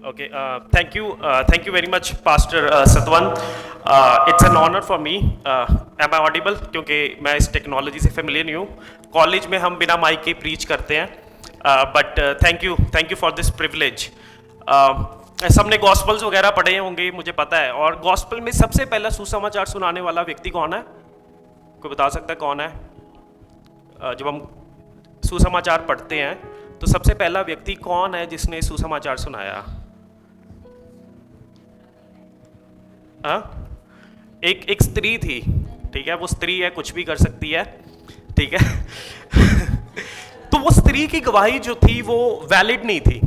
Okay, thank you very much, Pastor Satwan. It's an honor for me. Am I audible? क्योंकि मैं इस technology से familiar नहीं हूँ. कॉलेज में हम बिना माइक के प्रीच करते हैं. But thank you for this privilege. सबने गॉस्पल्स वगैरह पढ़े होंगे, मुझे पता है. और गॉस्पल में सबसे पहला सुसमाचार सुनाने वाला व्यक्ति कौन है? कोई बता सकता है कौन है? जब हम सुसमाचार पढ़ते हैं तो सबसे पहला व्यक्ति कौन है जिसने सुसमाचार सुनाया? एक स्त्री थी. ठीक है, वो स्त्री है, कुछ भी कर सकती है. ठीक है. तो वो स्त्री की गवाही जो थी वो वैलिड नहीं थी.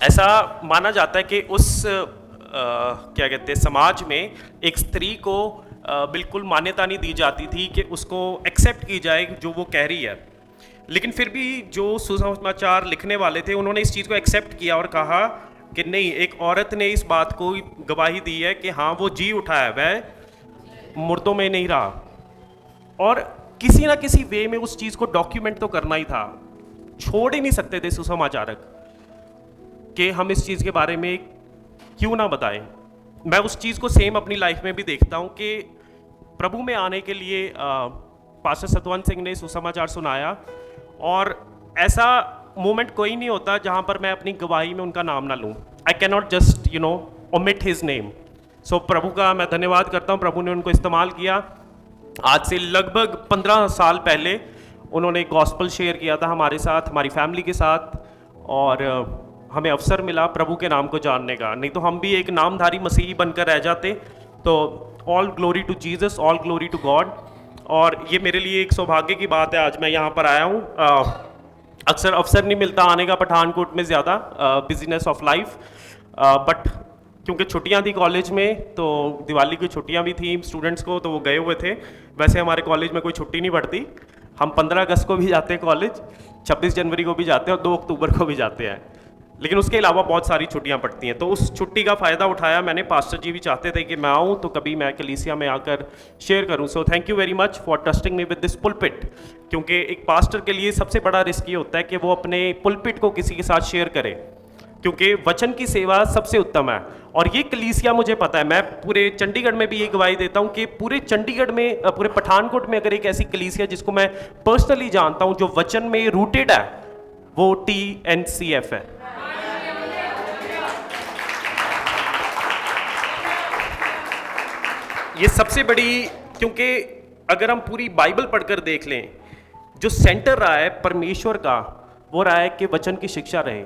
ऐसा माना जाता है कि उस क्या कहते हैं, समाज में एक स्त्री को बिल्कुल मान्यता नहीं दी जाती थी कि उसको एक्सेप्ट की जाए जो वो कह रही है. लेकिन फिर भी जो सुसमाचार लिखने वाले थे उन्होंने इस चीज़ को एक्सेप्ट किया और कहा कि नहीं, एक औरत ने इस बात को गवाही दी है कि हाँ वो जी उठा है, वह मुर्दों में नहीं रहा. और किसी ना किसी वे में उस चीज़ को डॉक्यूमेंट तो करना ही था. छोड़ ही नहीं सकते थे सुसमाचारक कि हम इस चीज़ के बारे में क्यों ना बताएं. मैं उस चीज़ को सेम अपनी लाइफ में भी देखता हूँ कि प्रभु में आने के लिए पास्टर सतवंत सिंह ने सुसमाचार सुनाया, और ऐसा मोमेंट कोई नहीं होता जहाँ पर मैं अपनी गवाही में उनका नाम ना लूँ. I can not just omit his name. So प्रभु का मैं धन्यवाद करता हूँ, प्रभु ने उनको इस्तेमाल किया. आज से लगभग 15 साल पहले उन्होंने गॉस्पल शेयर किया था हमारे साथ, हमारी फैमिली के साथ, और हमें अवसर मिला प्रभु के नाम को जानने का. नहीं तो हम भी एक नामधारी मसीही बनकर रह जाते. तो all glory to Jesus, all glory to God. और ये मेरे लिए एक सौभाग्य की बात है, आज मैं यहाँ पर आया हूँ. अक्सर अवसर नहीं मिलता आने का पठानकोट में, ज़्यादा बिजनेस ऑफ लाइफ. बट क्योंकि छुट्टियां थी कॉलेज में, तो दिवाली की छुट्टियां भी थी स्टूडेंट्स को, तो वो गए हुए थे. वैसे हमारे कॉलेज में कोई छुट्टी नहीं पड़ती. हम 15 अगस्त को भी जाते हैं कॉलेज, 26 जनवरी को भी जाते हैं और 2 अक्टूबर को भी जाते हैं. लेकिन उसके अलावा बहुत सारी छुट्टियां पड़ती हैं. तो उस छुट्टी का फ़ायदा उठाया मैंने. पास्टर जी भी चाहते थे कि मैं आऊँ तो कभी मैं कलीसिया में आकर शेयर करूँ. So thank you very much for trusting me with this pulpit. क्योंकि एक पास्टर के लिए सबसे बड़ा रिस्क ये होता है कि वो अपने पुलपिट को किसी के साथ शेयर करे, क्योंकि वचन की सेवा सबसे उत्तम है. और ये कलीसिया, मुझे पता है, मैं पूरे चंडीगढ़ में भी ये गवाही देता हूँ कि पूरे चंडीगढ़ में, पूरे पठानकोट में अगर एक ऐसी कलीसिया जिसको मैं पर्सनली जानता हूँ जो वचन में रूटेड है, वो TNCF है. ये सबसे बड़ी, क्योंकि अगर हम पूरी बाइबल पढ़कर देख लें, जो सेंटर रहा है परमेश्वर का, वो रहा है कि वचन की शिक्षा रहे,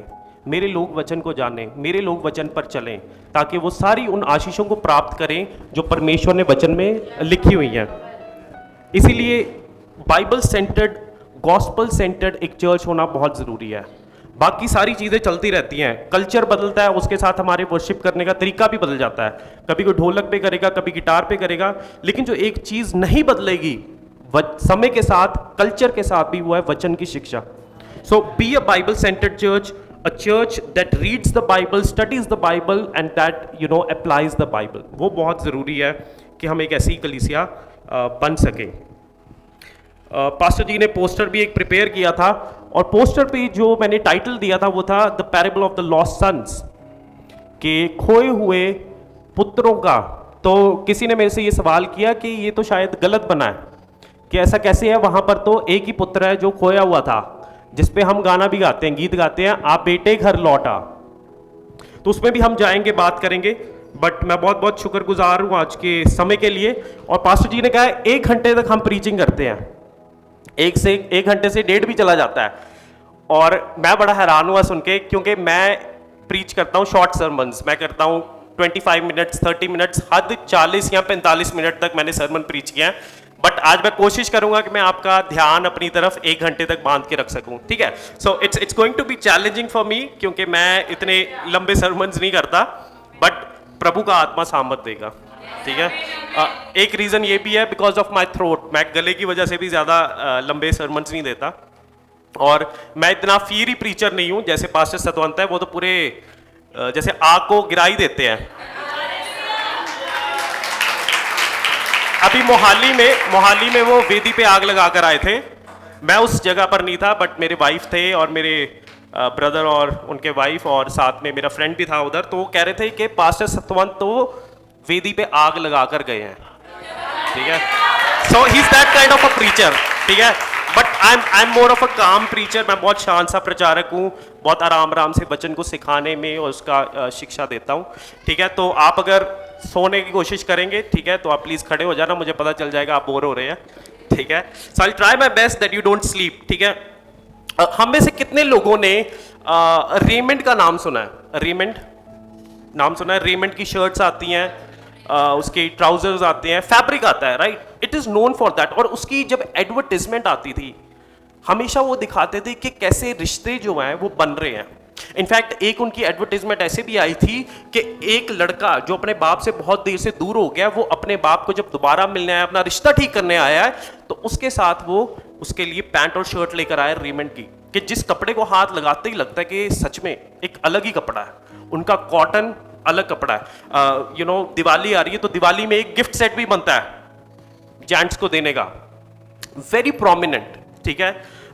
मेरे लोग वचन को जानें, मेरे लोग वचन पर चलें, ताकि वो सारी उन आशीषों को प्राप्त करें जो परमेश्वर ने वचन में लिखी हुई हैं. इसीलिए बाइबल सेंटर्ड, गॉस्पल सेंटर्ड एक चर्च होना बहुत ज़रूरी है. बाकी सारी चीज़ें चलती रहती हैं, कल्चर बदलता है, उसके साथ हमारे वर्शिप करने का तरीका भी बदल जाता है. कभी कोई ढोलक पे करेगा, कभी गिटार पे करेगा, लेकिन जो एक चीज़ नहीं बदलेगी समय के साथ, कल्चर के साथ भी, वो है वचन की शिक्षा. So be a Bible centred church, a church that reads the Bible, studies the Bible and that applies the Bible. वो बहुत ज़रूरी है कि हम एक ऐसी कलीसिया बन सकें. पास्टर जी ने पोस्टर भी एक प्रिपेयर किया था, और पोस्टर पे जो मैंने टाइटल दिया था वो था the parable of the lost sons, के खोए हुए पुत्रों का. तो किसी ने मेरे से ये सवाल किया कि ये तो शायद गलत बना है, कि ऐसा कैसे है, वहाँ पर तो एक ही पुत्र है जो खोया हुआ था, जिसपे हम गाना भी गाते हैं, गीत गाते हैं, आप बेटे घर लौटा. तो उसमें भी हम जाएंगे, बात करेंगे. बट मैं बहुत बहुत शुक्रगुजार हूँ आज के समय के लिए. और पास्टर जी ने कहा 1 घंटे तक हम प्रीचिंग करते हैं, 1 घंटे से 1.5 भी चला जाता है. और मैं बड़ा हैरान हुआ सुन के, क्योंकि मैं प्रीच करता हूँ शॉर्ट सरमन्स. मैं करता हूँ 25 मिनट्स, 30 मिनट्स, हद 40 या 45 मिनट तक मैंने सरमन प्रीच किया है. बट आज मैं कोशिश करूंगा कि मैं आपका ध्यान अपनी तरफ 1 घंटे तक बांध के रख सकूं. ठीक है. So it's going to be challenging for me, क्योंकि मैं इतने लंबे सरमन्स नहीं करता, बट प्रभु का आत्मा सामत देगा. ठीक है. एक रीज़न ये भी है, बिकॉज ऑफ माई थ्रोट, मैं गले की वजह से भी ज़्यादा लंबे सरमन्स नहीं देता. और मैं इतना फीरी प्रीचर नहीं हूँ जैसे पास्टर सतवंत है, वो तो पूरे जैसे आग को गिरा ही देते हैं. अभी मोहाली में वो वेदी पे आग लगा कर आए थे. मैं उस जगह पर नहीं था, बट मेरे वाइफ थे और मेरे ब्रदर और उनके वाइफ और साथ में मेरा फ्रेंड भी था उधर, तो वो कह रहे थे कि पास्टर सतवंत तो वेदी पे आग लगा कर गए हैं, ठीक है। So he is that kind of a preacher, ठीक है। But I am more of a calm preacher. मैं बहुत शांत सा प्रचारक हूँ, बहुत आराम से वचन को सिखाने में और उसका शिक्षा देता हूँ, ठीक है। तो आप अगर सोने की कोशिश करेंगे, ठीक है, तो आप प्लीज़ खड़े हो जाना, मुझे पता चल जाएगा आप बोर हो रहे हैं, ठीक है। So I try my best that you don't sleep, ठीक है। हम में से कितने लोगों ने रेमंड का नाम सुना है? रेमंड नाम सुना है? रेमंड की शर्ट्स आती हैं, उसके ट्राउजर्स आते हैं, फैब्रिक आता है, right? It is known for that. और उसकी जब एडवर्टिजमेंट आती थी, हमेशा वो दिखाते थे कि कैसे रिश्ते जो हैं वो बन रहे हैं। इनफैक्ट एक उनकी एडवर्टीजमेंट ऐसे भी आई थी कि एक लड़का जो अपने बाप से बहुत देर से दूर हो गया, वो अपने बाप को जब दोबारा मिलने आया, अपना रिश्ता ठीक करने आया है, तो उसके साथ वो उसके लिए पैंट और शर्ट लेकर आया रेमंड की, कि जिस कपड़े को हाथ लगाते ही लगता है कि सच में एक अलग ही कपड़ा है। उनका कॉटन अलग कपड़ा है। दिवाली आ रही है तो दिवाली में एक गिफ्ट सेट भी बनता है जेंट्स को देने का, वेरी प्रोमिनेंट, ठीक है।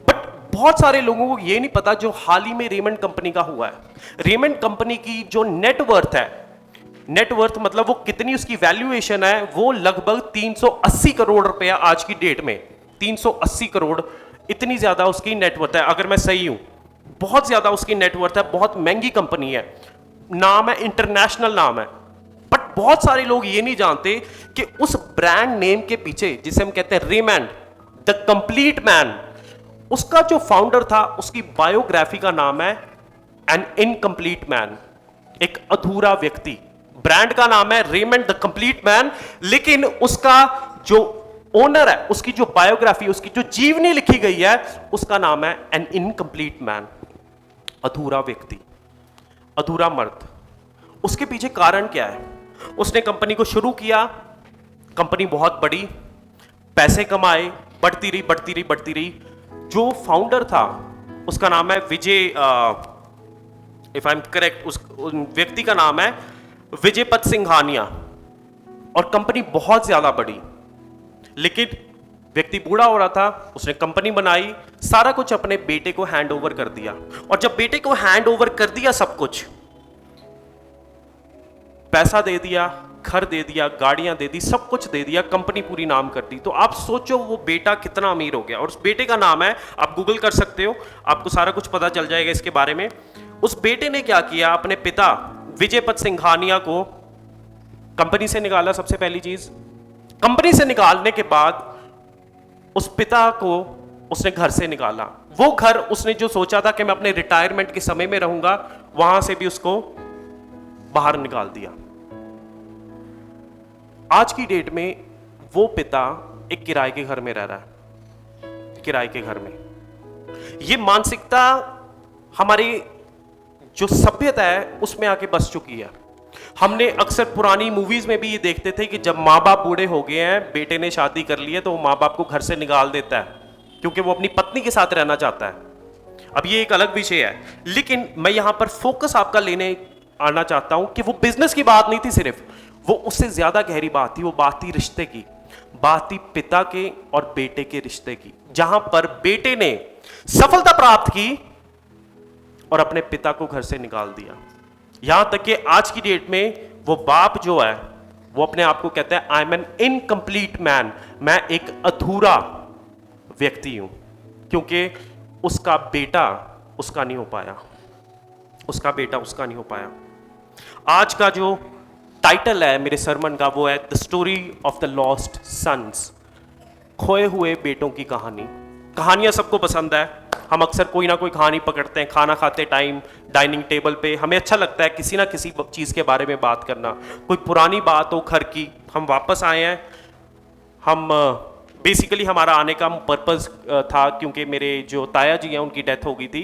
बट बहुत सारे लोगों को ये नहीं पता जो हाल ही में रेमंड कंपनी का हुआ है। रेमंड कंपनी की जो नेटवर्थ है, नेटवर्थ मतलब वो कितनी उसकी वैल्यूएशन है, वो लगभग 380 करोड़ रुपया आज की डेट में, 380 करोड़, इतनी ज्यादा उसकी नेटवर्थ है। अगर मैं सही हूं, बहुत ज्यादा उसकी नेटवर्थ है, बहुत महंगी कंपनी है, नाम है, इंटरनेशनल नाम है। बट बहुत सारे लोग ये नहीं जानते कि उस ब्रांड नेम के पीछे, जिसे हम कहते हैं रेमंड द कंप्लीट मैन, उसका जो फाउंडर था, उसकी बायोग्राफी का नाम है एन इनकम्प्लीट मैन, एक अधूरा व्यक्ति। ब्रांड का नाम है रेमंड द कंप्लीट मैन, लेकिन उसका जो ओनर है, उसकी जो बायोग्राफी, उसकी जो जीवनी लिखी गई है, उसका नाम है एन इनकम्प्लीट मैन, अधूरा व्यक्ति, अधूरा मर्द। उसके पीछे कारण क्या है? उसने कंपनी को शुरू किया, कंपनी बहुत बड़ी, पैसे कमाए, बढ़ती रही बढ़ती रही बढ़ती रही। जो फाउंडर था उसका नाम है विजय, इफ आई एम करेक्ट, उस व्यक्ति का नाम है विजय पत सिंघानिया, और कंपनी बहुत ज्यादा बड़ी। लेकिन व्यक्ति बूढ़ा हो रहा था, उसने कंपनी बनाई, सारा कुछ अपने बेटे को हैंड ओवर कर दिया। और जब बेटे को हैंड ओवर कर दिया, सब कुछ, पैसा दे दिया, घर दे दिया, गाड़ियां दे दी, सब कुछ दे दिया, कंपनी पूरी नाम कर दी, तो आप सोचो वो बेटा कितना अमीर हो गया। और उस बेटे का नाम है, आप गूगल कर सकते हो, आपको सारा कुछ पता चल जाएगा इसके बारे में। उस बेटे ने क्या किया, अपने पिता विजय पत सिंघानिया को कंपनी से निकाला। सबसे पहली चीज, कंपनी से निकालने के बाद उस पिता को उसने घर से निकाला। वो घर उसने जो सोचा था कि मैं अपने रिटायरमेंट के समय में रहूंगा, वहां से भी उसको बाहर निकाल दिया। आज की डेट में वो पिता एक किराए के घर में रह रहा है, किराए के घर में। ये मानसिकता हमारी जो सभ्यता है उसमें आके बस चुकी है। हमने अक्सर पुरानी मूवीज में भी ये देखते थे कि जब माँ बाप बूढ़े हो गए हैं, बेटे ने शादी कर ली है, तो वो माँ बाप को घर से निकाल देता है क्योंकि वो अपनी पत्नी के साथ रहना चाहता है। अब ये एक अलग विषय है, लेकिन मैं यहां पर फोकस आपका लेने आना चाहता हूं कि वो बिजनेस की बात नहीं थी सिर्फ, वो उससे ज्यादा गहरी बात थी। वो बात थी रिश्ते की, बात थी पिता के और बेटे के रिश्ते की, जहां पर बेटे ने सफलता प्राप्त की और अपने पिता को घर से निकाल दिया। यहां तक कि आज की डेट में वो बाप जो है वो अपने आप को कहता है I M N incomplete man, मैं एक अधूरा व्यक्ति हूं, क्योंकि उसका बेटा उसका नहीं हो पाया, उसका बेटा उसका नहीं हो पाया। आज का जो टाइटल है मेरे सरमन का वो है the story of the lost sons, खोए हुए बेटों की कहानी। कहानियां सबको पसंद है, हम अक्सर कोई ना कोई कहानी पकड़ते हैं, खाना खाते टाइम डाइनिंग टेबल पे हमें अच्छा लगता है किसी ना किसी चीज़ के बारे में बात करना, कोई पुरानी बात हो घर की। हम वापस आए हैं, हम बेसिकली हमारा आने का पर्पज़ था क्योंकि मेरे जो ताया जी हैं उनकी डेथ हो गई थी,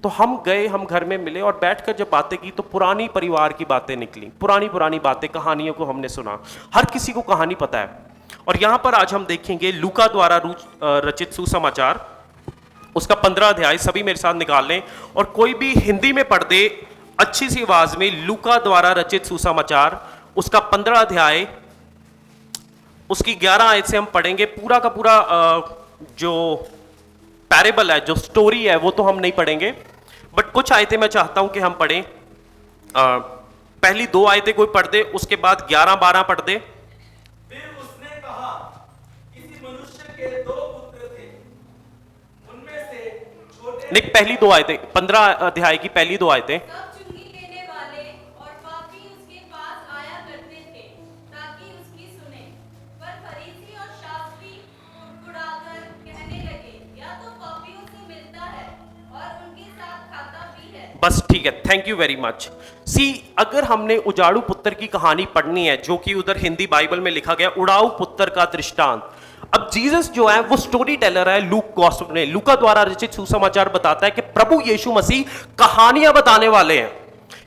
तो हम गए, हम घर में मिले और बैठकर जब बातें की तो पुरानी परिवार की बातें निकली, पुरानी पुरानी बातें, कहानियों को हमने सुना। हर किसी को कहानी पता है। और यहाँ पर आज हम देखेंगे लूका द्वारा रचित सुसमाचार, उसका 15 अध्याय। सभी मेरे साथ निकाल लें और कोई भी हिंदी में पढ़ दे अच्छी सी आवाज में। लूका द्वारा रचित सुसमाचार, उसका 15 अध्याय, उसकी 11 आयत से हम पढ़ेंगे। पूरा का पूरा जो पैरेबल है, जो स्टोरी है, वो तो हम नहीं पढ़ेंगे, बट कुछ आयतें मैं चाहता हूं कि हम पढ़ें। पहली 2 आयतें कोई पढ़ दे, उसके बाद 11-12 पढ़ दे। फिर उसने कहा, किसी मनुष्य के 2 पुत्र थे, उनमें से छोटे नहीं, पहली 2 आयतें, 15 अध्याय की पहली 2 आयतें। सब चुंगी लेने वाले और पापी उसके पास आया करते थे ताकि उसकी सुने। पर फरीसी और शास्त्री कुड़कुड़ाकर कहने लगे, या तो पापियों से मिलता है और उनके साथ खाता भी है। बस ठीक है, थैंक यू वेरी मच। सी, अगर हमने उजाड़ू पुत्र की कहानी पढ़नी है, जो कि उधर हिंदी बाइबल में लिखा गया उड़ाऊ पुत्र का दृष्टांत। अब जीसस जो है वो स्टोरी टेलर है। लूक गॉस्पेल में लूका द्वारा रचित सुसमाचार बताता है कि प्रभु यीशु मसीह कहानियां बताने वाले हैं।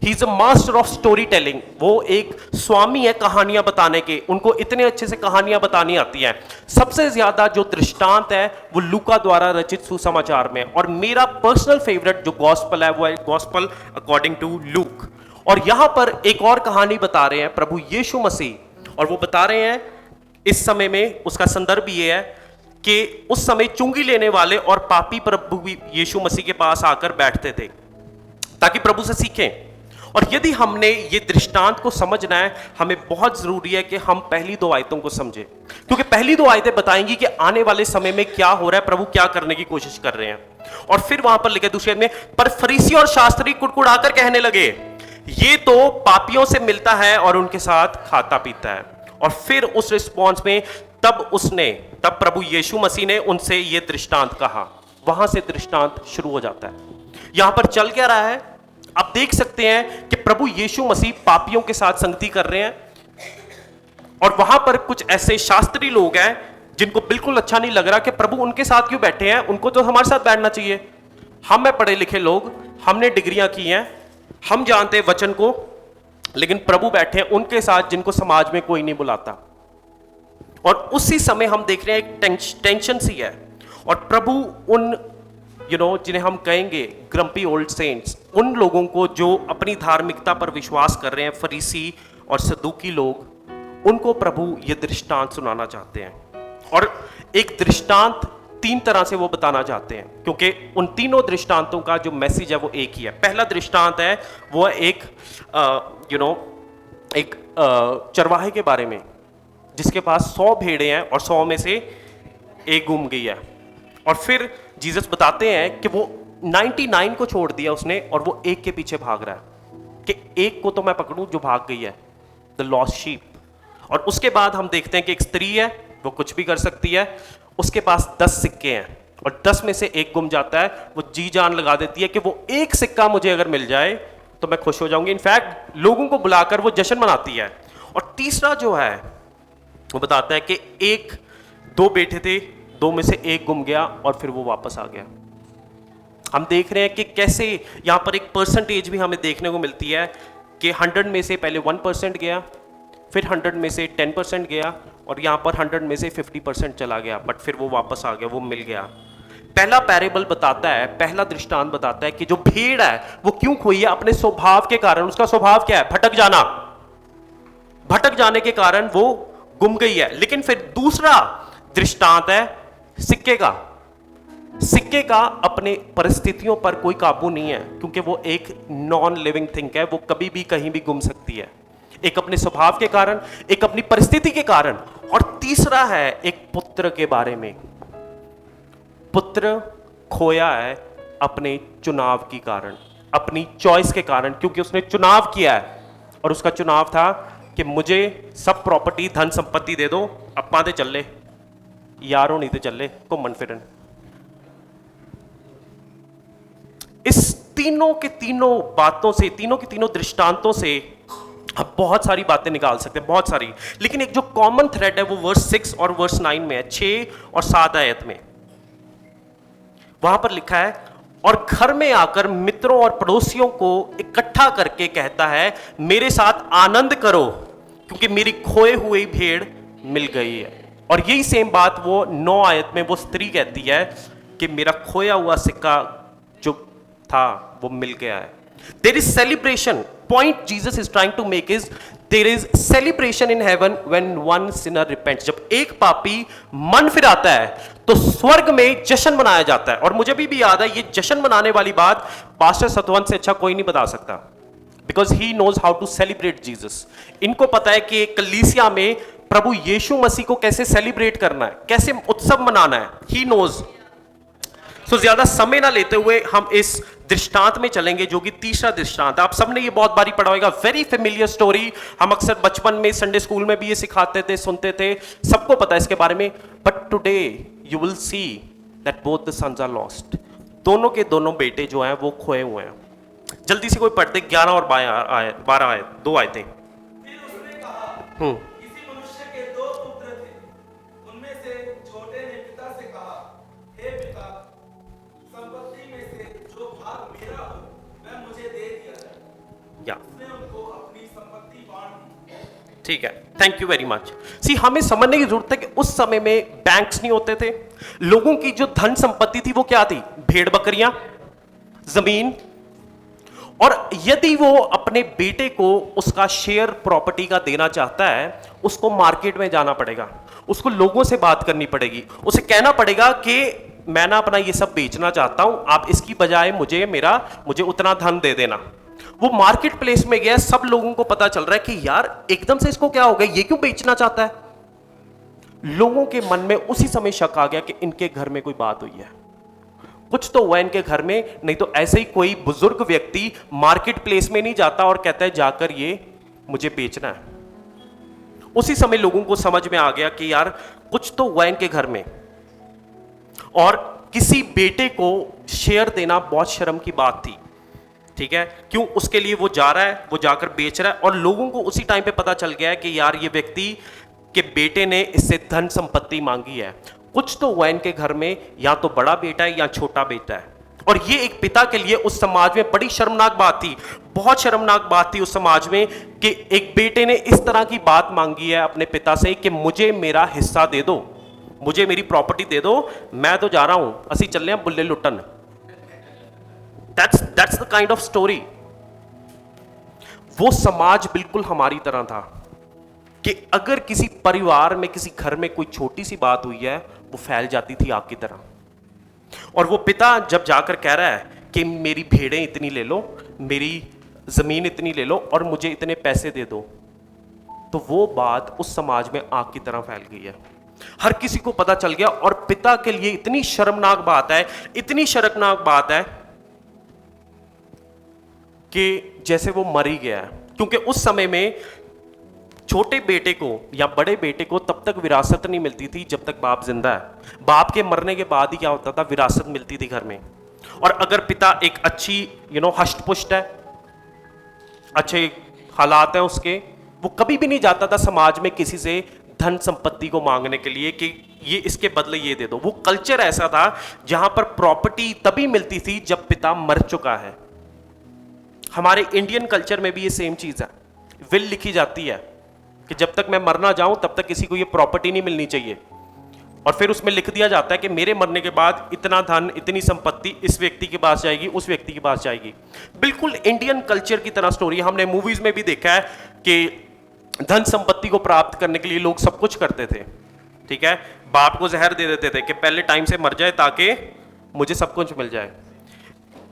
He is a master of story telling. वो एक स्वामी है कहानियां बताने के, उनको इतने अच्छे से कहानियां बतानी आती हैं। सबसे ज्यादा जो दृष्टांत है वो लूका द्वारा रचित सुसमाचार में, और मेरा पर्सनल फेवरेट जो गॉस्पेल है वो है गॉस्पेल अकॉर्डिंग टू लूक। और यहां पर एक और कहानी बता रहे हैं प्रभु यीशु मसीह, और वो बता रहे हैं इस समय में, उसका संदर्भ ये है कि उस समय चुंगी लेने वाले और पापी प्रभु यीशु मसीह के पास आकर बैठते थे ताकि प्रभु से सीखें। और यदि हमने ये दृष्टांत को समझना है, हमें बहुत जरूरी है कि हम पहली 2 आयतों को समझें, क्योंकि पहली 2 आयतें बताएंगी कि आने वाले समय में क्या हो रहा है, प्रभु क्या करने की कोशिश कर रहे हैं। और फिर वहां पर लिखा दूसरे में, पर फरीसी और शास्त्री कुड़कुड़ाकर कहने लगे, ये तो पापियों से मिलता है और उनके साथ खाता पीता है। और फिर उस रिस्पॉन्स में तब प्रभु यीशु मसीह ने उनसे ये दृष्टांत कहा। वहां से दृष्टांत शुरू हो जाता है। यहां पर चल क्या रहा है, आप देख सकते हैं कि प्रभु यीशु मसीह पापियों के साथ संगति कर रहे हैं, और वहां पर कुछ ऐसे शास्त्री लोग हैं जिनको बिल्कुल अच्छा नहीं लग रहा कि प्रभु उनके साथ क्यों बैठे हैं, उनको तो हमारे साथ बैठना चाहिए। हम है पढ़े लिखे लोग, हमने डिग्रियां की हैं, हम जानते हैं वचन को, लेकिन प्रभु बैठे हैं उनके साथ जिनको समाज में कोई नहीं बुलाता। और उसी समय हम देख रहे हैं एक टेंशन सी है, और प्रभु उन जिन्हें हम कहेंगे ग्रम्पी ओल्ड सेंट्स, उन लोगों को जो अपनी धार्मिकता पर विश्वास कर रहे हैं, फरीसी और सदूकी लोग, उनको प्रभु ये दृष्टांत सुनाना चाहते हैं। और एक दृष्टांत 3 तरह से वो बताना चाहते हैं, क्योंकि उन तीनों दृष्टांतों का जो मैसेज है वो एक ही है। पहला दृष्टांत है वो एक चरवाहे के बारे में, जिसके पास 100 भेड़ें हैं और 100 में से एक गुम गई है। और फिर जीसस बताते हैं कि वो 99 को छोड़ दिया उसने, और वो एक के पीछे भाग रहा है कि एक को तो मैं पकड़ूं जो भाग गई है, द लॉस्ट शीप। और उसके बाद हम देखते हैं कि एक स्त्री है, वो कुछ भी कर सकती है, उसके पास 10 सिक्के हैं और 10 में से एक गुम जाता है। वो जी जान लगा देती है कि वो एक सिक्का मुझे अगर मिल जाए तो मैं खुश हो जाऊंगी। इनफैक्ट लोगों को बुलाकर वो जश्न मनाती है। और तीसरा जो है वो बताता है कि 2 बेटे थे, 2 में से एक गुम गया और फिर वो वापस आ गया। हम देख रहे हैं कि कैसे यहां पर एक परसेंटेज भी हमें देखने को मिलती है कि 100 में से पहले 1% गया, फिर 100 में से 10% गया, और यहां पर 100 में से 50% चला गया, बट फिर वो वापस आ गया, वो मिल गया। पहला पैरेबल बताता है, पहला दृष्टांत बताता है कि जो भेड़ है वो क्यों खोई है, अपने स्वभाव के कारण। उसका स्वभाव क्या है? भटक जाना। भटक जाने के कारण वो गुम गई है। लेकिन फिर दूसरा दृष्टांत है सिक्के का। सिक्के का अपने परिस्थितियों पर कोई काबू नहीं है, क्योंकि वो एक नॉन लिविंग थिंग है, वो कभी भी कहीं भी गुम सकती है। एक अपने स्वभाव के कारण, एक अपनी परिस्थिति के कारण, और तीसरा है एक पुत्र के बारे में। पुत्र खोया है अपने चुनाव के कारण, अपनी चॉइस के कारण, क्योंकि उसने चुनाव किया है, और उसका चुनाव था कि मुझे सब प्रॉपर्टी धन संपत्ति दे दो, अपा ते चले यारों नहीं ते चले घूमन फिरन। इस तीनों के तीनों बातों से, तीनों के तीनों दृष्टांतों से आप बहुत सारी बातें निकाल सकते हैं, बहुत सारी। लेकिन एक जो कॉमन थ्रेड है वो वर्स 6 और वर्स 9 में है, 6 और 7 आयत में। वहां पर लिखा है, और घर में आकर मित्रों और पड़ोसियों को इकट्ठा करके कहता है, मेरे साथ आनंद करो क्योंकि मेरी खोए हुई भेड़ मिल गई है। और यही सेम बात वो 9 आयत में वो स्त्री कहती है कि मेरा खोया हुआ सिक्का जो था वो मिल गया है। There is celebration. Point Jesus is trying to make is there is celebration in heaven when one sinner repents. जब एक पापी मन फिराता है तो स्वर्ग में जश्न मनाया जाता है। और मुझे भी याद है, ये जश्न मनाने वाली बात पास्टर सतवंत से अच्छा कोई नहीं बता सकता, because he knows how to celebrate Jesus. इनको पता है कि कलीसिया में प्रभु यीशु मसीह को कैसे सेलिब्रेट करना है, कैसे उत्सव मनाना है, ही नोज। सो ज्यादा समय ना लेते हुए हम इस दृष्टांत में चलेंगे, जो कि तीसरा दृष्टांत। आप सबने ये बहुत बारी पढ़ा होगा, वेरी फेमिलियर स्टोरी। हम अक्सर बचपन में संडे स्कूल में भी ये सिखाते थे, सुनते थे, सबको पता है इसके बारे में। But today you will see that both the sons are lost. दोनों के दोनों बेटे जो हैं वो खोए हुए हैं। जल्दी से कोई पढ़ते, 11 और 12 आए, 2 आए थे। फिर उसने कहा, किसी मनुष्य के 2 पुत्र थे। उनमें से छोटे ने पिता से कहा, हे पिता, संपत्ति में से जो भाग मेरा हो वह मुझे दे दिया जाए। या उसने उनको अपनी संपत्ति बांट दी। ठीक है, थैंक यू वेरी मच। सी, हमें समझने की जरूरत है कि उस समय में बैंक्स नहीं होते थे। लोगों की जो धन संपत्ति थी वो क्या थी? भेड़ बकरियां, जमीन। और यदि वो अपने बेटे को उसका शेयर प्रॉपर्टी का देना चाहता है, उसको मार्केट में जाना पड़ेगा, उसको लोगों से बात करनी पड़ेगी, उसे कहना पड़ेगा कि मैं ना अपना ये सब बेचना चाहता हूं, आप इसकी बजाय मुझे उतना धन दे देना। वो मार्केट प्लेस में गया, सब लोगों को पता चल रहा है कि यार एकदम से इसको क्या हो गया, ये क्यों बेचना चाहता है। लोगों के मन में उसी समय शक आ गया कि इनके घर में कोई बात हुई है, कुछ तो हुआ इनके घर में, नहीं तो ऐसे ही कोई बुजुर्ग व्यक्ति मार्केट प्लेस में नहीं जाता और कहता है जाकर ये मुझे बेचना है। उसी समय लोगों को समझ में आ गया कि यार कुछ तो हुआ इनके घर में। और किसी बेटे को शेयर देना बहुत शर्म की बात थी, ठीक है। क्यों? उसके लिए वो जा रहा है, वो जाकर बेच रहा है, और लोगों को उसी टाइम पे पता चल गया है कि यार ये व्यक्ति के बेटे ने इससे धन संपत्ति मांगी है। कुछ तो हुआ इनके घर में, या तो बड़ा बेटा है या छोटा बेटा है। और ये एक पिता के लिए उस समाज में बड़ी शर्मनाक बात थी, बहुत शर्मनाक बात थी उस समाज में कि एक बेटे ने इस तरह की बात मांगी है अपने पिता से कि मुझे मेरा हिस्सा दे दो, मुझे मेरी प्रॉपर्टी दे दो, मैं तो जा रहा हूं, असी चले हैं Bulleh लुटन। That's the kind of story। वो समाज बिल्कुल हमारी तरह था कि अगर किसी परिवार में, किसी घर में कोई छोटी सी बात हुई है, वो फैल जाती थी आग की तरह। और वो पिता जब जाकर कह रहा है कि मेरी भेड़ें इतनी ले लो, मेरी जमीन इतनी ले लो और मुझे इतने पैसे दे दो, तो वो बात उस समाज में आग की तरह फैल गई है। हर किसी को पता चल गया। और पिता के लिए इतनी शर्मनाक बात है, इतनी शर्मनाक बात है कि जैसे वो मर ही गया है। क्योंकि उस समय में छोटे बेटे को या बड़े बेटे को तब तक विरासत नहीं मिलती थी जब तक बाप जिंदा है। बाप के मरने के बाद ही क्या होता था, विरासत मिलती थी घर में। और अगर पिता एक अच्छी हष्ट पुष्ट है, अच्छे हालात हैं उसके, वो कभी भी नहीं जाता था समाज में किसी से धन संपत्ति को मांगने के लिए कि ये इसके बदले ये दे दो। वो कल्चर ऐसा था जहां पर प्रॉपर्टी तभी मिलती थी जब पिता मर चुका है। हमारे इंडियन कल्चर में भी ये सेम चीज है, विल लिखी जाती है कि जब तक मैं मरना जाऊं तब तक किसी को ये प्रॉपर्टी नहीं मिलनी चाहिए। और फिर उसमें लिख दिया जाता है कि मेरे मरने के बाद इतना धन, इतनी संपत्ति इस व्यक्ति के पास जाएगी, उस व्यक्ति के पास जाएगी। बिल्कुल इंडियन कल्चर की तरह स्टोरी। हमने मूवीज में भी देखा है कि धन संपत्ति को प्राप्त करने के लिए लोग सब कुछ करते थे, ठीक है। बाप को जहर दे देते थे कि पहले टाइम से मर जाए ताकि मुझे सब कुछ मिल जाए।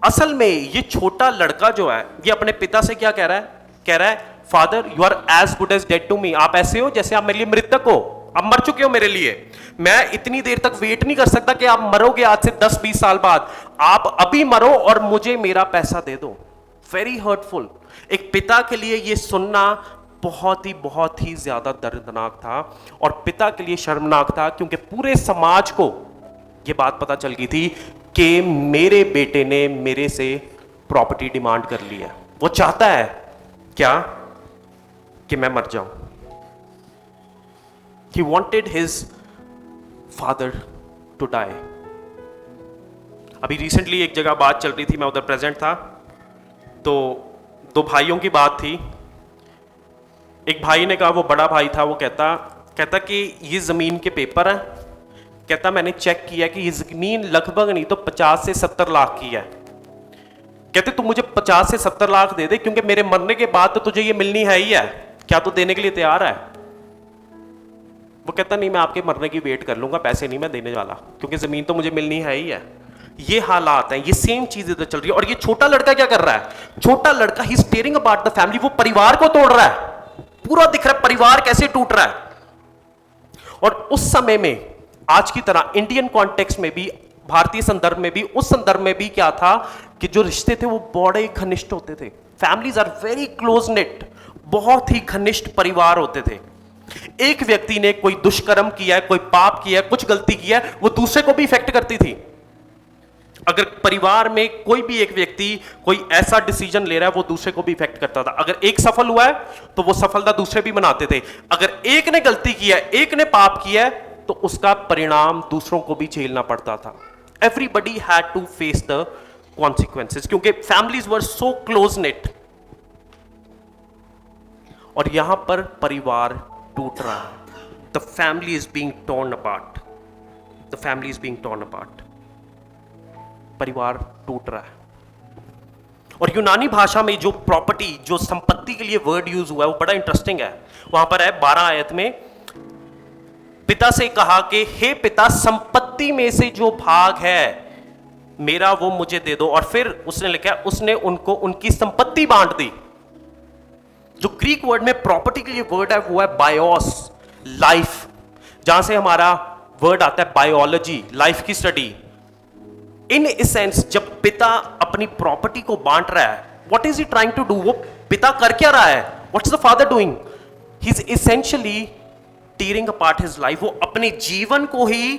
असल में ये छोटा लड़का जो है, ये अपने पिता से क्या कह रहा है, father you are as good as dead to me. आप ऐसे हो जैसे आप मेरे लिए मृतक हो, आप मर चुके हो मेरे लिए। मैं इतनी देर तक वेट नहीं कर सकता कि आप मरोगे आज से 10-20 साल बाद, आप अभी मरो और मुझे मेरा पैसा दे दो। Very hurtful. एक पिता के लिए ये सुनना बहुत ही ज्यादा दर्दनाक था, और पिता के लिए शर्मनाक था, क्योंकि पूरे समाज को ये बात पता चल गई थी कि मेरे बेटे ने मेरे से प्रॉपर्टी डिमांड कर ली है। वो चाहता है क्या कि मैं मर जाऊं। He wanted his father to die। अभी रिसेंटली एक जगह बात चल रही थी, मैं उधर प्रेजेंट था, तो 2 भाइयों की बात थी। एक भाई ने कहा, वो बड़ा भाई था, वो कहता कि ये जमीन के पेपर हैं। कहता मैंने चेक किया कि ये जमीन लगभग नहीं तो 50 से 70 लाख की है। कहते तू मुझे 50 से 70 लाख दे दे, क्योंकि मेरे मरने के बाद तो तुझे ये मिलनी है ही है। क्या तू देने के लिए तैयार है? वो कहता नहीं मैं आपके मरने की वेट कर लूंगा, पैसे नहीं मैं देने वाला, क्योंकि जमीन तो मुझे मिलनी है ही है। ये हालात हैं, ये सेम चीज इधर चल रही है। और ये छोटा लड़का क्या कर रहा है? छोटा लड़का he is tearing apart the family, वो परिवार को तोड़ रहा है, पूरा दिख रहा है परिवार कैसे टूट रहा है। और उस समय में आज की तरह इंडियन कॉन्टेक्स्ट में भी, भारतीय संदर्भ में भी, उस संदर्भ में भी क्या था कि जो रिश्ते थे वो बड़े घनिष्ठ होते थे। Families are very close knit, बहुत ही घनिष्ठ परिवार होते थे। एक व्यक्ति ने कोई दुष्कर्म किया है, कोई पाप किया है, कुछ गलती किया है, वो दूसरे को भी इफेक्ट करती थी। अगर परिवार में कोई भी एक व्यक्ति कोई ऐसा डिसीजन ले रहा है, वो दूसरे को भी इफेक्ट करता था। अगर एक सफल हुआ है तो वो सफलता दूसरे भी मनाते थे। अगर एक ने गलती किया है, एक ने पाप किया है, तो उसका परिणाम दूसरों को भी झेलना पड़ता था। Everybody had to face the consequences, क्योंकि families were so close knit. और यहां पर परिवार टूट रहा है। The family is being torn apart, the family is being torn apart. परिवार टूट रहा है। और यूनानी भाषा में जो प्रॉपर्टी, जो संपत्ति के लिए वर्ड यूज हुआ है, वो बड़ा इंटरेस्टिंग है। वहां पर है 12 आयत में, पिता से कहा कि हे पिता, संपत्ति में से जो भाग है मेरा वो मुझे दे दो। और फिर उसने लिखा, उसने उनको उनकी संपत्ति बांट दी। जो ग्रीक वर्ड में प्रॉपर्टी के लिए वर्ड है वो है बायोस, लाइफ, जहां से हमारा वर्ड आता है बायोलॉजी, लाइफ की स्टडी। इन एसेंस जब पिता अपनी प्रॉपर्टी को बांट रहा है, what is he trying to do? वो पिता कर क्या रहा है? What is the father doing? He is essentially tearing apart his life. वो अपने जीवन को ही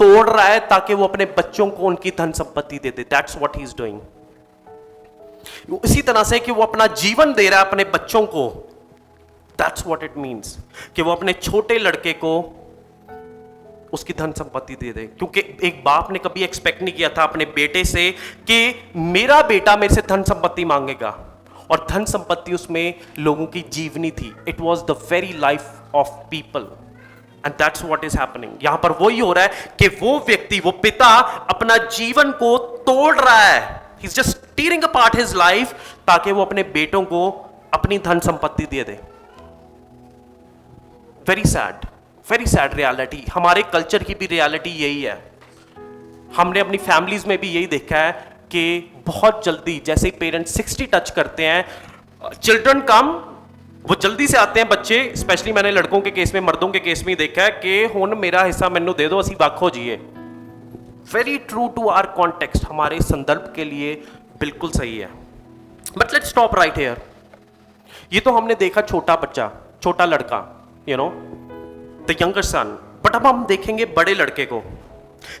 तोड़ रहा है ताकि वो अपने बच्चों को उनकी धन संपत्ति दे दे। That's what he is doing. इसी तरह से कि वो अपना जीवन दे रहा है अपने बच्चों को, दैट्स व्हाट इट मीन्स, कि वो अपने छोटे लड़के को उसकी धन संपत्ति दे दे। क्योंकि एक बाप ने कभी एक्सपेक्ट नहीं किया था अपने बेटे से कि मेरा बेटा मेरे से धन संपत्ति मांगेगा। और धन संपत्ति उसमें लोगों की जीवनी थी। It was the very life of people, and that's what is happening. यहां पर वही हो रहा है कि वो व्यक्ति, वो पिता अपना जीवन को तोड़ रहा है। He is just tearing apart his life ताकि वो अपने बेटों को अपनी धन संपत्ति दे दे। Very sad reality. हमारे कल्चर की भी रियलिटी यही है। हमने अपनी फैमिलीज में भी यही देखा है कि बहुत जल्दी जैसे ही पेरेंट्स 60 टच करते हैं, चिल्ड्रन कम, वो जल्दी से आते हैं बच्चे। स्पेशली मैंने लड़कों के केस में, मर्दों के केस में देखा है कि हुन मेरा हिस्सा मैनू दे दो, असी वख हो जाइए। Very true to our context, हमारे संदर्भ के लिए बिल्कुल सही है। But let's stop right here. ये तो हमने देखा छोटा बच्चा, छोटा लड़का, you know, the younger son. But अब हम देखेंगे बड़े लड़के को।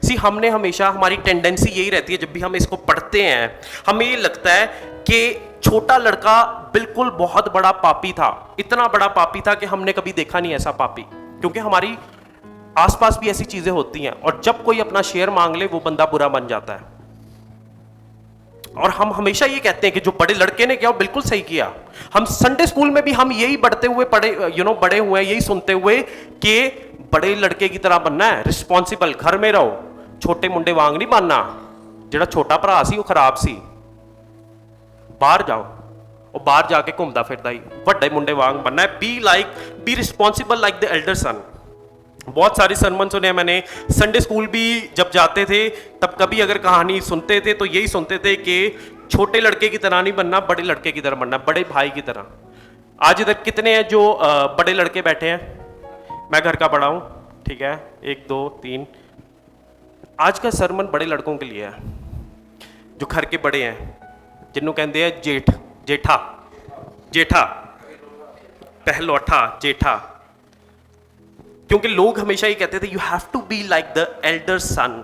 सी, हमने हमेशा, हमारी टेंडेंसी यही रहती है जब भी हम इसको पढ़ते हैं, हमें ये लगता है कि छोटा लड़का बिल्कुल बहुत बड़ा पापी था, इतना बड़ा पापी था कि हमने कभी देखा नहीं ऐसा पापी। क्योंकि हमारी आसपास भी ऐसी चीजें होती हैं, और जब कोई अपना शेयर मांग ले वो बंदा बुरा बन जाता है। और हम हमेशा ये कहते हैं कि जो बड़े लड़के ने किया वो बिल्कुल सही किया। हम संडे स्कूल में भी हम यही बढ़ते हुए बड़े हुए हैं, यही सुनते हुए कि बड़े लड़के की तरह बनना है, रिस्पॉन्सिबल, घर में रहो, छोटे मुंडे वांग नहीं बनना, जेड़ा छोटा भरा सी वो खराब सी, बाहर जाओ, और बाहर जाके घूमता फिरता ही बड़े मुंडे वांग बनना है। Be responsible like the elder सन। बहुत सारे सरमन सुने मैंने। संडे स्कूल भी जब जाते थे तब कभी अगर कहानी सुनते थे तो यही सुनते थे कि छोटे लड़के की तरह नहीं बनना, बड़े लड़के की तरह बनना, बड़े भाई की तरह। आज इधर कितने हैं जो बड़े लड़के बैठे हैं? मैं घर का बड़ा हूं, ठीक है, 1 2 3। आज का सरमन बड़े लड़कों के लिए है, जो घर के बड़े हैं, जिन्हों कहते हैं जेठा, पहलौठा, जेठा। क्योंकि लोग हमेशा ये कहते थे you have to be like the elder son.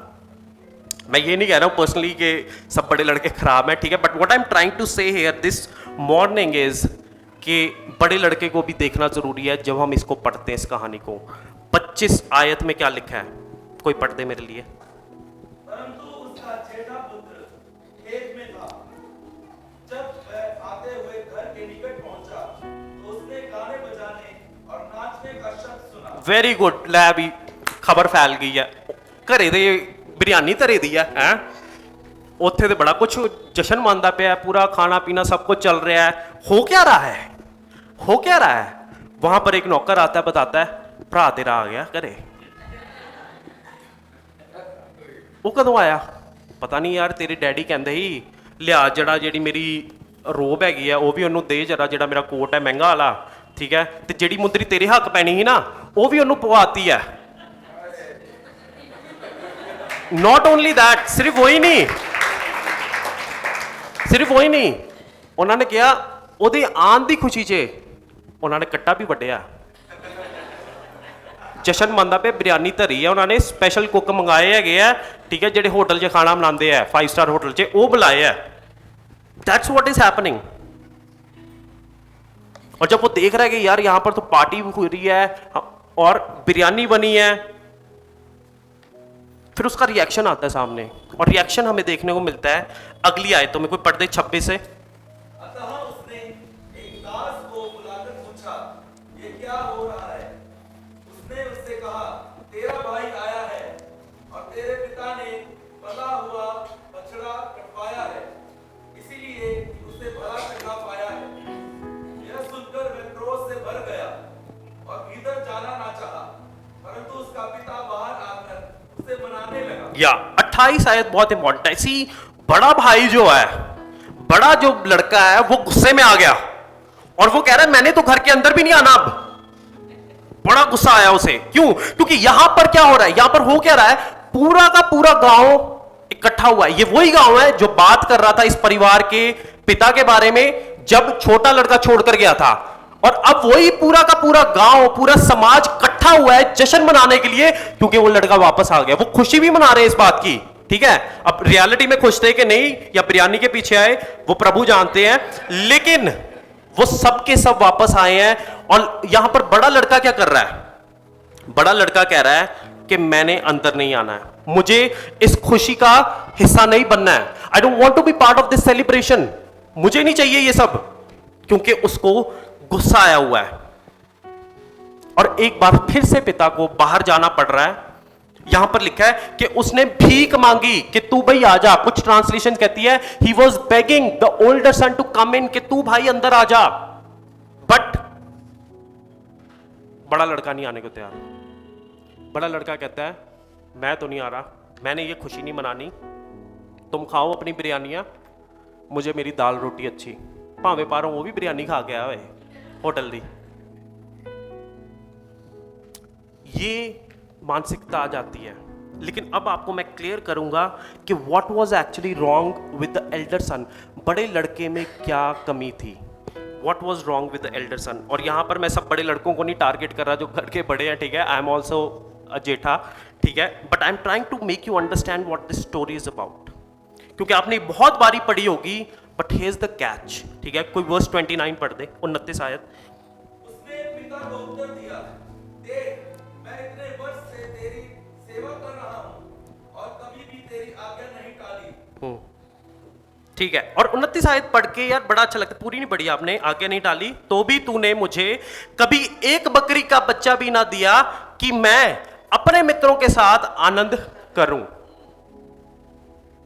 मैं ये नहीं कह रहा हूं पर्सनली कि सब बड़े लड़के खराब हैं, ठीक है, but what I am trying to say here this morning is कि बड़े लड़के को भी देखना जरूरी है जब हम इसको पढ़ते हैं, इस कहानी को। 25 आयत में क्या लिखा है? कोई पढ़ दे मेरे लिए। परंतु उसका जेठा पुत्र खेत में था। जब वह आते हुए घर के निकट पहुंचा तो उसने गाने बजाने और नाचने का शब्द सुना। वेरी गुड, लै भी खबर फैल गई है। घरे दे बिरयानी धरे दी है, उत्थे तो बड़ा कुछ जश्न मनता पिया, पूरा खाना पीना सब कुछ चल रहा है। हो क्या रहा है? वहां पर एक नौकर आता है, बताता है ਭਰਾ ਤੇਰਾ ਆ ਗਿਆ ਘਰੇ। ਉਹ ਕਦੋਂ ਆਇਆ ਪਤਾ ਨਹੀਂ ਯਾਰ, ਤੇਰੇ ਡੈਡੀ ਕਹਿੰਦੇ ਸੀ ਲਿਆ ਜਿਹੜੀ ਮੇਰੀ ਰੋਬ ਹੈਗੀ ਆ ਉਹ ਵੀ ਉਹਨੂੰ ਦੇ ਜਰਾ, ਜਿਹੜਾ ਮੇਰਾ ਕੋਟ ਹੈ ਮਹਿੰਗਾ ਵਾਲਾ, ਠੀਕ ਹੈ, ਤੇ ਜਿਹੜੀ ਮੁੰਦਰੀ ਤੇਰੇ ਹੱਕ ਪੈਣੀ ਸੀ ਨਾ ਉਹ ਵੀ ਉਹਨੂੰ ਪਵਾਤੀ ਹੈ। ਨॉट ਓਨਲੀ दैट, ਸਿਰਫ ਵਹੀ ਨਹੀਂ, ਉਹਨਾਂ ਨੇ ਕਿਹਾ ਉਹਦੇ ਆਉਣ ਦੀ ਖੁਸ਼ੀ 'ਚ ਉਹਨਾਂ ਨੇ ਕੱਟਾ ਵੀ ਵੱਢਿਆ, ਜਸ਼ਨ ਮੰਨਦਾ ਪਿਆ, ਬਿਰਿਆਨੀ ਧਰੀ ਹੈ ਉਹਨਾਂ ਨੇ, ਸਪੈਸ਼ਲ ਕੁੱਕ ਮੰਗਾਏ ਹੈਗੇ ਆ, ਠੀਕ ਹੈ, ਜਿਹੜੇ ਹੋਟਲ 'ਚ ਖਾਣਾ ਬਣਾਉਂਦੇ ਆ 5 स्टार होटल 'ਚ ਉਹ बुलाए है। That's what is happening. और जब वो देख रहा है कि यार यहां पर तो पार्टी हो रही है और बिरयानी बनी है, फिर उसका रिएक्शन आता है सामने, और रिएक्शन हमें देखने को मिलता है अगली आयतों में। कोई पढ़ दे 26 से। अतः उसने एक दास को बुलाकर पूछा, ये क्या हो रहा है? उसने उससे कहा, तेरा भाई आया है और तेरे पिता ने पला हुआ बछड़ा कटवाया है, इसीलिए उसे भला चंगा पाया है। यह सुनकर वह क्रोध से भर गया और भीतर जाना ना चाहा, परंतु उसका पिता बाहर आकर उसे मनाने लगा। या 28 आयत बहुत इंपॉर्टेंट है। इसी बड़ा भाई जो है, बड़ा जो लड़का है वो गुस्से में आ गया और वो कह रहा है मैंने तो घर के अंदर भी नहीं आना। अब बड़ा गुस्सा आया उसे, क्यों? क्योंकि यहां पर क्या हो रहा है, यहां पर हो क्या रहा है, पूरा का पूरा गांव इकट्ठा हुआ है। ये वही गांव है जो बात कर रहा था इस परिवार के पिता के बारे में जब छोटा लड़का छोड़कर गया था, और अब वही पूरा का पूरा गांव, पूरा समाज इकट्ठा हुआ है जश्न मनाने के लिए, क्योंकि वो लड़का वापस आ गया। वो खुशी भी मना रहे हैं इस बात की, ठीक है। अब रियलिटी में खुश थे कि नहीं या बिरयानी के पीछे आए वो प्रभु जानते हैं, लेकिन वो सब के सब वापस आए हैं। और यहां पर बड़ा लड़का क्या कर रहा है? बड़ा लड़का कह रहा है कि मैंने अंदर नहीं आना है, मुझे इस खुशी का हिस्सा नहीं बनना है। I don't want to be part of this celebration, मुझे नहीं चाहिए ये सब, क्योंकि उसको गुस्सा आया हुआ है। और एक बार फिर से पिता को बाहर जाना पड़ रहा है। यहां पर लिखा है कि उसने भीख मांगी कि तू भाई आ जा। कुछ ट्रांसलेशन कहती है he was begging the older son to come in, कि तू भाई अंदर आ जा। बट बड़ा लड़का नहीं आने को तैयार। बड़ा लड़का कहता है मैं तो नहीं आ रहा, मैंने ये खुशी नहीं मनानी, तुम खाओ अपनी बिरयानियां, मुझे मेरी दाल रोटी अच्छी, भावे पारों वो भी बिरयानी खा के आया हुए होटल दी। ये मानसिकता आ जाती है। लेकिन अब आपको मैं क्लियर करूंगा कि what was actually wrong with the elder सन। बड़े लड़के में क्या कमी थी? What was wrong with the elder सन? और यहां पर मैं सब बड़े लड़कों को नहीं टारगेट कर रहा जो घर के बड़े हैं, ठीक है, आई एम ऑल्सो अ जेठा, ठीक है, but I am trying to make you understand what this story is about. क्योंकि आपने बहुत बारी पढ़ी होगी, but here is the catch, ठीक है। कोई वर्स 29 पढ़ दे, 29 आयत। उसने पिता को उत्तर दिया, देख मैं इतने वर्ष से तेरी सेवा कर रहा हूं और कभी भी तेरी आज्ञा नहीं टाली। ठीक है। और 29 आयत पढ़ के यार बड़ा अच्छा लगता है, पूरी नहीं पढ़ी आपने, आज्ञा नहीं टाली तो भी तूने मुझे कभी एक बकरी का बच्चा भी ना दिया कि मैं अपने मित्रों के साथ आनंद करूं।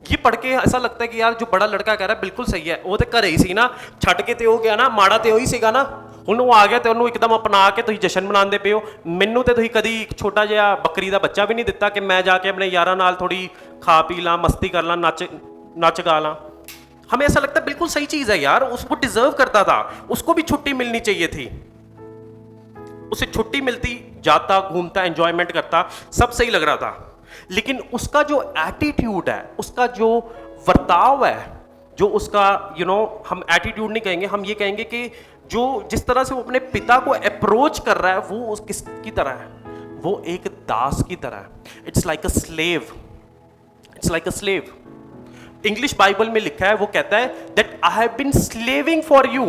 ये पढ़ के ऐसा लगता है कि यार जो बड़ा लड़का कह रहा है बिल्कुल सही है। वो तो घर ही सी ना, छट के ते हो गया ना, माड़ा ते ही सीगा ना, ਹੁਣ ਉਹ ਆ ਗਿਆ ਤੇ ਉਹਨੂੰ ਇੱਕਦਮ ਅਪਣਾ ਕੇ ਤੁਸੀਂ ਜਸ਼ਨ ਮਨਾਉਂਦੇ ਪਏ ਹੋ। ਮੈਨੂੰ ਤੇ ਤੁਸੀਂ ਕਦੀ ਇੱਕ ਛੋਟਾ ਜਿਹਾ ਬੱਕਰੀ ਦਾ ਬੱਚਾ ਵੀ ਨਹੀਂ ਦਿੱਤਾ ਕਿ ਮੈਂ ਜਾ ਕੇ ਆਪਣੇ ਯਾਰਾਂ ਨਾਲ ਥੋੜੀ खा पी ला, मस्ती कर ला, नच गा ला। हमें ऐसा लगता है बिल्कुल सही चीज है यार, उसको डिजर्व करता था, उसको भी छुट्टी मिलनी चाहिए थी। उसे छुट्टी मिलती, जाता, घूमता, एंजॉयमेंट करता, सब सही लग रहा था। लेकिन उसका जो एटीट्यूड है, उसका जो वर्ताव है, जो उसका हम एटीट्यूड नहीं कहेंगे, हम ये कहेंगे कि जो जिस तरह से वो अपने पिता को अप्रोच कर रहा है वो किसकी तरह है? वो एक दास की तरह है। It's like a slave, it's like a slave. English Bible में लिखा है, वो कहता है that I have been slaving for you,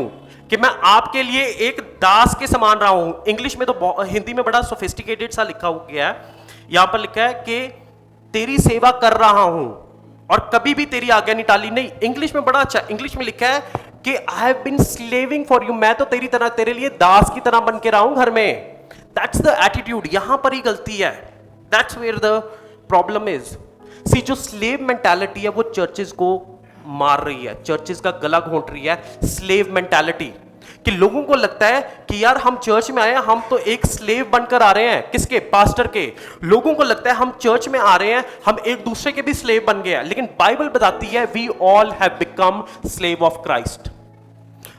कि मैं आपके लिए एक दास के समान रहा हूं। इंग्लिश में तो, हिंदी में बड़ा सोफिस्टिकेटेड सा लिखा गया है। यहां पर लिखा है कि तेरी सेवा कर रहा हूं और कभी भी तेरी आज्ञा नहीं टाली। नहीं, इंग्लिश में बड़ा अच्छा, इंग्लिश में लिखा है कि I have been slaving for you, मैं तो तेरी तरह, तेरे लिए दास की तरह बन के रहा हूं घर में। That's the attitude. यहां पर ही गलती है, that's where the problem is. See, जो स्लेव मेंटालिटी है वो चर्चेस को मार रही है, चर्चेस का गला घोंट रही है। स्लेव मेंटालिटी, कि लोगों को लगता है कि यार हम चर्च में आए हैं, हम तो एक स्लेव बनकर आ रहे हैं। किसके? पास्टर के। लोगों को लगता है हम चर्च में आ रहे हैं, हम एक दूसरे के भी स्लेव बन गए हैं। लेकिन बाइबल बताती है we all have become slave of Christ.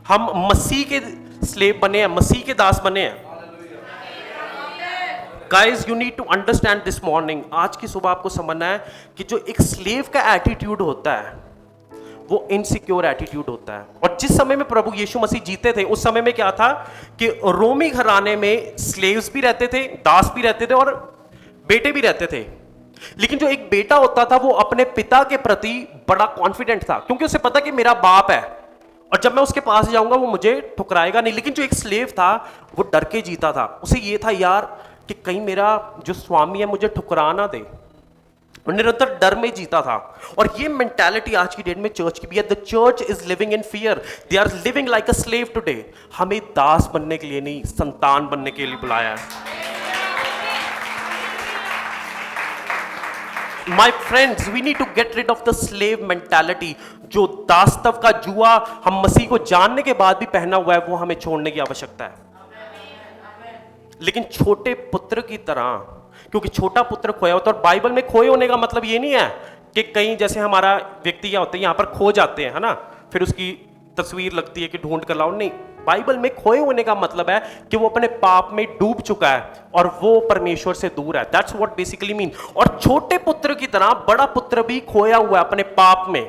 हम मसीह के स्लेव बने हैं, मसीह के दास बने हैं। Guys you need to understand this morning, आज की सुबह आपको समझना है कि जो एक स्लेव का एटीट्यूड होता है वो इनसिक्योर एटीट्यूड होता है। और जिस समय में प्रभु यीशु मसीह जीते थे उस समय में क्या था कि रोमी घराने में स्लेव्स भी रहते थे, दास भी रहते थे और बेटे भी रहते थे। लेकिन जो एक बेटा होता था वो अपने पिता के प्रति बड़ा कॉन्फिडेंट था, क्योंकि उसे पता कि मेरा बाप है और जब मैं उसके पास जाऊंगा वो मुझे ठुकराएगा नहीं। लेकिन जो एक स्लेव था वो डर के जीता था। उसे ये था यार कि कहीं मेरा जो स्वामी है मुझे ठुकरा ना दे, निरंतर डर में जीता था। और ये मेंटालिटी आज की डेट में चर्च की भी है। The church is living in fear, they are living like a slave today. हमें दास बनने के लिए नहीं, संतान बनने के लिए बुलाया है। My friends, we need to get rid of the slave mentality. जो दासत्व का जुआ हम मसीह को जानने के बाद भी पहना हुआ है वो हमें छोड़ने की आवश्यकता है। लेकिन छोटे पुत्र की तरह, क्योंकि छोटा पुत्र खोया होता है। और बाइबल में खोए होने का मतलब ये नहीं है कि कहीं जैसे हमारा व्यक्ति क्या होते हैं यहाँ पर खो जाते हैं, है ना, फिर उसकी तस्वीर लगती है कि ढूंढ कर लाओ। नहीं, बाइबल में खोए होने का मतलब है कि वो अपने पाप में डूब चुका है और वो परमेश्वर से दूर है। That's what basically mean. और छोटे पुत्र की तरह बड़ा पुत्र भी खोया हुआ है अपने पाप में।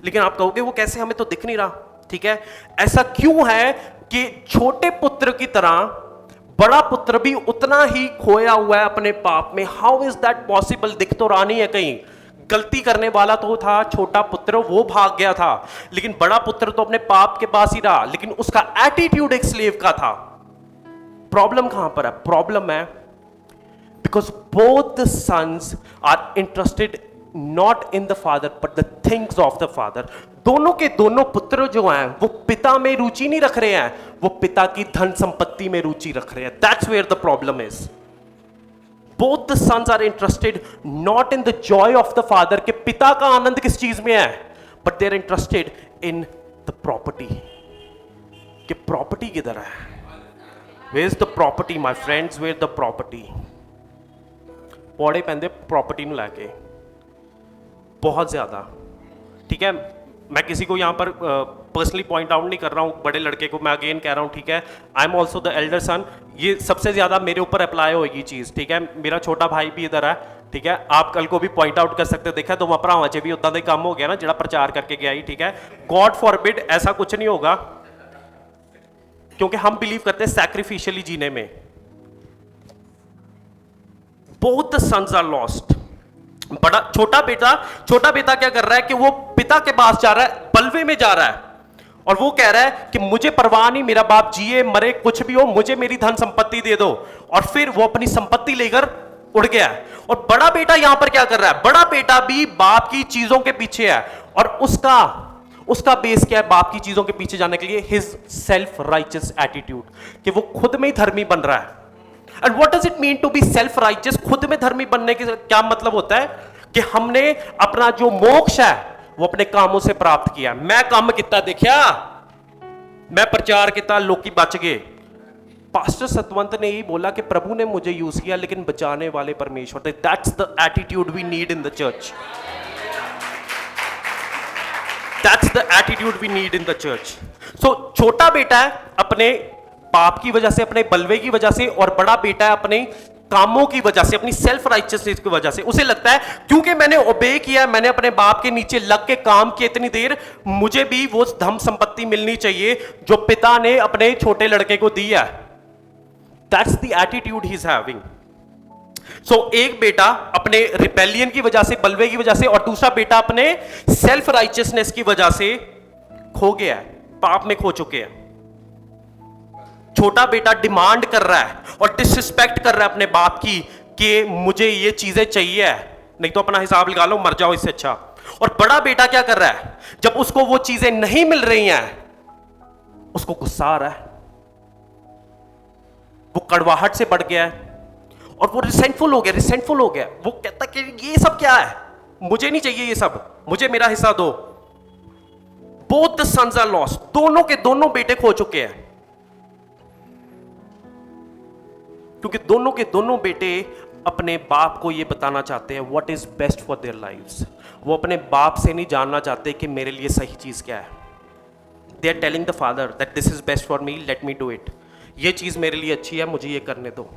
लेकिन आप कहोगे वो कैसे, हमें तो दिख नहीं रहा। ठीक है, ऐसा क्यों है कि छोटे पुत्र की तरह बड़ा पुत्र भी उतना ही खोया हुआ है अपने पाप में? How is that possible? दिख तो रहा नहीं है कहीं। गलती करने वाला तो था छोटा पुत्र, वो भाग गया था, लेकिन बड़ा पुत्र तो अपने पाप के पास ही रहा, लेकिन उसका एटीट्यूड एक स्लेव का था। प्रॉब्लम कहां पर है? प्रॉब्लम है because both the sons are interested not in the father but the things of the father. दोनों के दोनों पुत्र जो हैं वो पिता में रुचि नहीं रख रहे हैं, वो पिता की धन संपत्ति में रुचि रख रहे हैं। That's where the problem is. Both the sons are interested not in the joy of the father, कि पिता का आनंद किस चीज में है, but they are interested in the property, कि प्रॉपर्टी किधर है। Where is the property my friends, where the property. पौड़े पहनते प्रॉपर्टी ਨੂੰ लेके बहुत ज्यादा। ठीक है, मैं किसी को यहाँ पर पर्सनली पॉइंट आउट नहीं कर रहा हूँ, बड़े लड़के को मैं अगेन कह रहा हूँ। ठीक है, I am also the elder सन। ये सबसे ज्यादा मेरे ऊपर अप्लाई होगी चीज। ठीक है, मेरा छोटा भाई भी इधर है। ठीक है, आप कल को भी पॉइंट आउट कर सकते हो, देखा तो भरावां च भी उदा काम हो गया ना जो प्रचार करके गया ही। ठीक है, गॉड फॉरबिड ऐसा कुछ नहीं होगा, क्योंकि हम बिलीव करते हैं सैक्रिफिशियली जीने में। Both the sons are lost. बड़ा छोटा बेटा क्या कर रहा है कि वो पिता के पास जा रहा है, बलवे में जा रहा है, और वो कह रहा है कि मुझे परवाह नहीं, मेरा बाप जिए मरे कुछ भी हो, मुझे मेरी धन संपत्ति दे दो। और फिर वो अपनी संपत्ति लेकर उड़ गया है। और बड़ा बेटा यहां पर क्या कर रहा है? बड़ा बेटा भी बाप की चीजों के पीछे है, और उसका बेस क्या है बाप की चीजों के पीछे जाने के लिए? हिज सेल्फ राइचियस एटीट्यूड, कि वो खुद में ही धर्मी बन रहा है। And what does it mean to be self righteous? खुद में धर्मी बनने के क्या मतलब होता है? कि हमने अपना जो मोक्ष है वो अपने कामों से प्राप्त किया। मैं काम किया, देखा मैं प्रचार किया, लोग बच गए। पास्टर सतवंत ने यही बोला कि प्रभु ने मुझे यूज किया लेकिन बचाने वाले परमेश्वर थे। That's the attitude we need in the church. That's the attitude we need in the church. So छोटा बेटा है अपने पाप की वजह से, अपने बलवे की वजह से, और बड़ा बेटा है अपने कामों की वजह से, अपनी सेल्फ राइचियसनेस की वजह से। उसे लगता है क्योंकि मैंने ओबे किया, मैंने अपने बाप के नीचे लग के काम किया इतनी देर, मुझे भी वो धन संपत्ति मिलनी चाहिए जो पिता ने अपने छोटे लड़के को दी है। That's the attitude he is having. So एक बेटा अपने रिबेलियन की वजह से, बलवे की वजह से, और दूसरा बेटा अपने सेल्फ राइचियसनेस की वजह से खो गया है, पाप में खो चुके हैं। छोटा बेटा डिमांड कर रहा है और डिसरिस्पेक्ट कर रहा है अपने बाप की कि मुझे ये चीजें चाहिए, नहीं तो अपना हिसाब लगा लो, मर जाओ इससे अच्छा। और बड़ा बेटा क्या कर रहा है? जब उसको वो चीजें नहीं मिल रही हैं उसको गुस्सा आ रहा है, वो कड़वाहट से बढ़ गया है और वो रिसेंटफुल हो गया। वो कहता कि ये सब क्या है, मुझे नहीं चाहिए ये सब, मुझे मेरा हिस्सा दो। Both the sons are lost. दोनों के दोनों बेटे खो चुके हैं। क्योंकि दोनों के दोनों बेटे अपने बाप को ये बताना चाहते हैं what is best for their lives. वो अपने बाप से नहीं जानना चाहते कि मेरे लिए सही चीज़ क्या है। They are telling the father that this is best for me, let me do it. ये चीज़ मेरे लिए अच्छी है, मुझे ये करने दो।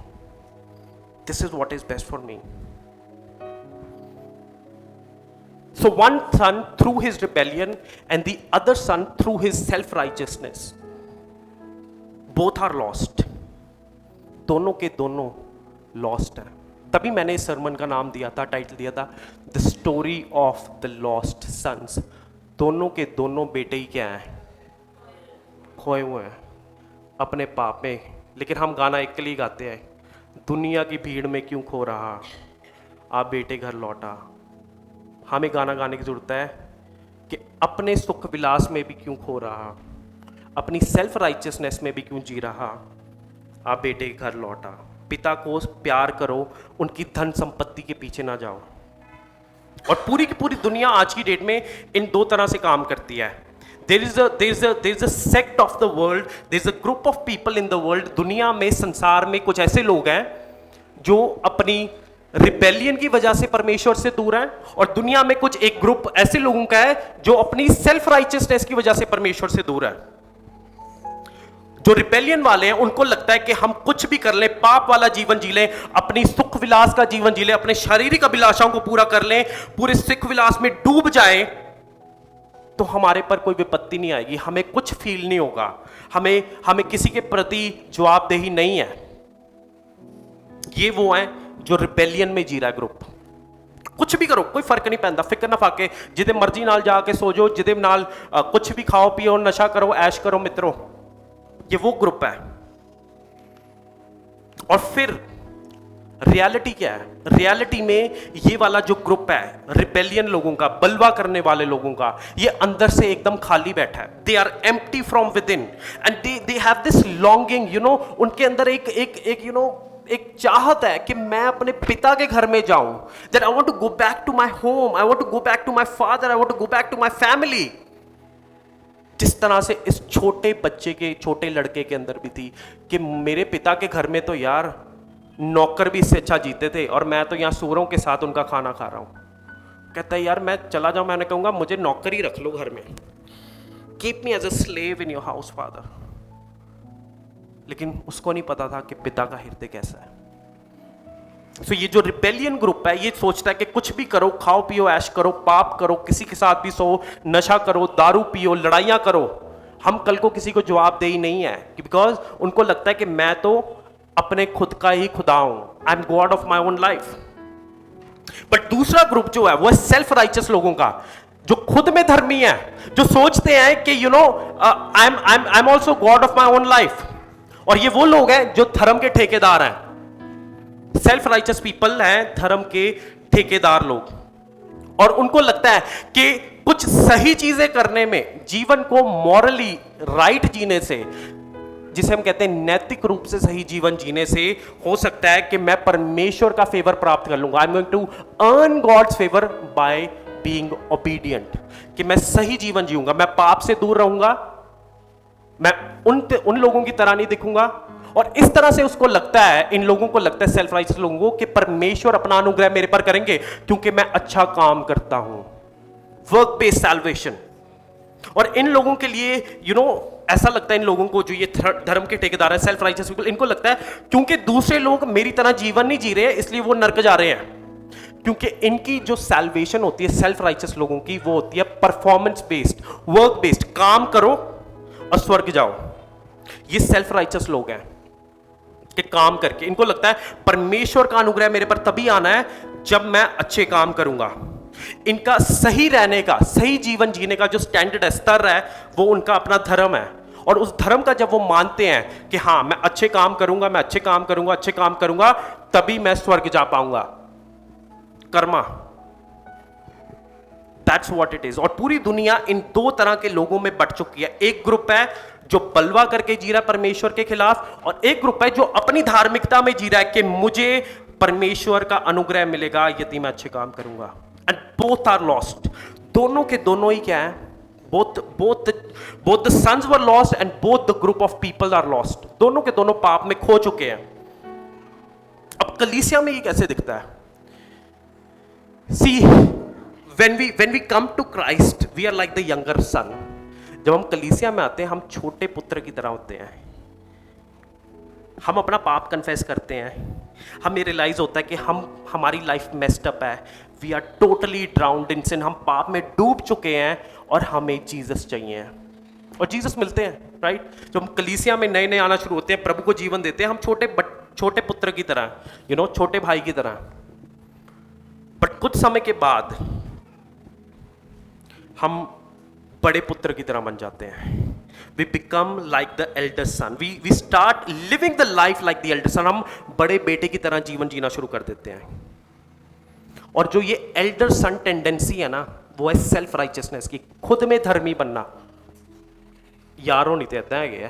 This is what is best for me. So one son through his rebellion and the other son through his self-righteousness. Both are lost. दोनों के दोनों lost हैं। तभी मैंने इस sermon का नाम दिया था, टाइटल दिया था The Story of the Lost Sons। दोनों के दोनों बेटे ही क्या हैं? खोए हुए हैं अपने पाप में। लेकिन हम गाना एक के लिए गाते हैं, दुनिया की भीड़ में क्यों खो रहा, आ बेटे घर लौटा। हमें गाना गाने की ज़रूरत है कि अपने सुख विलास में भी क्यों खो रहा, अपनी सेल्फ राइचियसनेस में भी क्यों जी रहा, आप बेटे घर लौटा। पिता को प्यार करो, उनकी धन संपत्ति के पीछे ना जाओ। और पूरी की पूरी दुनिया आज की डेट में इन दो तरह से काम करती है। there is a sect of the world, there is a group of people in the world। दुनिया में, संसार में कुछ ऐसे लोग हैं जो अपनी रिबेलियन की वजह से परमेश्वर से दूर हैं, और दुनिया में कुछ एक ग्रुप ऐसे लोगों का है जो अपनी सेल्फ राइचियसनेस की वजह से परमेश्वर से दूर है। जो रिबेलियन वाले हैं उनको लगता है कि हम कुछ भी कर लें, पाप वाला जीवन जी लें, अपनी सुख विलास का जीवन जी लें, अपने शारीरिक अभिलाषाओं को पूरा कर लें, पूरे सुख विलास में डूब जाएं, तो हमारे पर कोई विपत्ति नहीं आएगी, हमें कुछ फील नहीं होगा, हमें किसी के प्रति जवाबदेही नहीं है। ये वो है जो रिबेलियन में जी रहा है ग्रुप। कुछ भी करो, कोई फर्क नहीं पैंदा, फिक्र ना फाके, जिदे मर्जी नाल जाके सो जाओ, जिदे नाल कुछ भी खाओ पियो, नशा करो, ऐश करो मित्रों। ये वो ग्रुप है। और फिर रियलिटी क्या है? रियलिटी में ये वाला जो ग्रुप है रिबेलियन लोगों का, बलवा करने वाले लोगों का, ये अंदर से एकदम खाली बैठा है। They are empty from within and they have this longing, you know, उनके अंदर एक यू नो एक चाहत है कि मैं अपने पिता के घर में जाऊं, that I want to go back to my home, I want to go back to my father, I want to go back to my family. जिस तरह से इस छोटे बच्चे के, छोटे लड़के के अंदर भी थी कि मेरे पिता के घर में तो यार नौकर भी इससे अच्छा जीते थे, और मैं तो यहाँ सूरों के साथ उनका खाना खा रहा हूं। कहता है यार मैं चला जाऊं, मैंने कहूंगा मुझे नौकर ही रख लो घर में, keep me as a slave in your house father. लेकिन उसको नहीं पता था कि पिता का हृदय कैसा है। तो ये जो रिबेलियन ग्रुप है ये सोचता है कि कुछ भी करो, खाओ पियो, ऐश करो, पाप करो, किसी के साथ भी सो, नशा करो, दारू पियो, लड़ाइयां करो, हम कल को किसी को जवाबदेही नहीं है। बिकॉज उनको लगता है कि मैं तो अपने खुद का ही खुदा हूं, I am God of my own life. But दूसरा ग्रुप जो है वो है सेल्फ राइचियस लोगों का, जो खुद में धर्मी है, जो सोचते हैं कि you know I am also God of my own life. और ये वो लोग हैं जो धर्म के ठेकेदार हैं। सेल्फ राइचियस पीपल हैं धर्म के ठेकेदार लोग, और उनको लगता है कि कुछ सही चीजें करने में, जीवन को मॉरली राइट जीने से, जिसे हम कहते हैं नैतिक रूप से सही जीवन जीने से, हो सकता है कि मैं परमेश्वर का फेवर प्राप्त कर लूंगा। I am going to earn God's favour by being obedient, कि मैं सही जीवन जीऊंगा, मैं पाप से दूर रहूंगा, मैं उन लोगों की तरह नहीं दिखूंगा। और इस तरह से उसको लगता है, इन लोगों को लगता है, सेल्फ राइचियस लोगों को, कि परमेश्वर अपना अनुग्रह मेरे पर करेंगे क्योंकि मैं अच्छा काम करता हूं। Work based salvation. और इन लोगों के लिए यू नो ऐसा लगता है, इन लोगों को जो ये धर्म के ठेकेदार है, सेल्फ राइचियस पीपल, इनको लगता है क्योंकि दूसरे लोग मेरी तरह जीवन नहीं जी रहे हैं इसलिए वो नरक जा रहे हैं। क्योंकि इनकी जो सैल्वेशन होती है सेल्फ राइचियस लोगों की, वो होती है परफॉर्मेंस बेस्ड, वर्क बेस्ड, काम करो और स्वर्ग जाओ। ये सेल्फ राइचियस लोग हैं कि काम करके, इनको लगता है परमेश्वर का अनुग्रह मेरे पर तभी आना है जब मैं अच्छे काम करूंगा। इनका सही रहने का, सही जीवन जीने का जो स्टैंडर्ड है, स्तर है, वो उनका अपना धर्म है। और उस धर्म का जब वो मानते हैं कि हाँ मैं अच्छे काम करूंगा, मैं अच्छे काम करूंगा, अच्छे काम करूंगा, तभी मैं स्वर्ग जा पाऊंगा। Karma, that's what it is. और पूरी दुनिया इन दो तरह के लोगों में बट चुकी है। एक ग्रुप है जो बलवा करके जी रहा है परमेश्वर के खिलाफ, और एक ग्रुप है जो अपनी धार्मिकता में जी रहा है कि मुझे परमेश्वर का अनुग्रह मिलेगा यदि मैं अच्छे काम करूंगा। And both are lost. दोनों के दोनों ही क्या है? both the sons were lost and both the group of people are lost. दोनों के दोनों पाप में खो चुके हैं। अब कलीसिया में ये कैसे दिखता है? सी when we come to Christ we are like the younger son. जब हम कलीसिया में आते हैं हम छोटे पुत्र की तरह होते हैं। हम अपना पाप कन्फेस करते हैं, हमें रियलाइज होता है कि हमारी लाइफ मेस्ड अप है, वी आर टोटली ड्राउन्ड इन सिन, हम पाप में डूब चुके हैं और हमें जीसस चाहिए और जीसस मिलते हैं, राइट? जब हम कलीसिया में नए नए आना शुरू होते हैं, प्रभु को जीवन देते हैं, हम छोटे पुत्र की तरह, छोटे भाई की तरह। बट कुछ समय के बाद हम बड़े पुत्र की तरह बन जाते हैं। We become like the elder son. We start living the life like the elder son. हम बड़े बेटे की तरह जीवन जीना शुरू कर देते हैं। और जो ये elder son टेंडेंसी है ना, वो है सेल्फ राइचियसनेस की, खुद में धर्मी बनना। यारों नहीं देता है ये,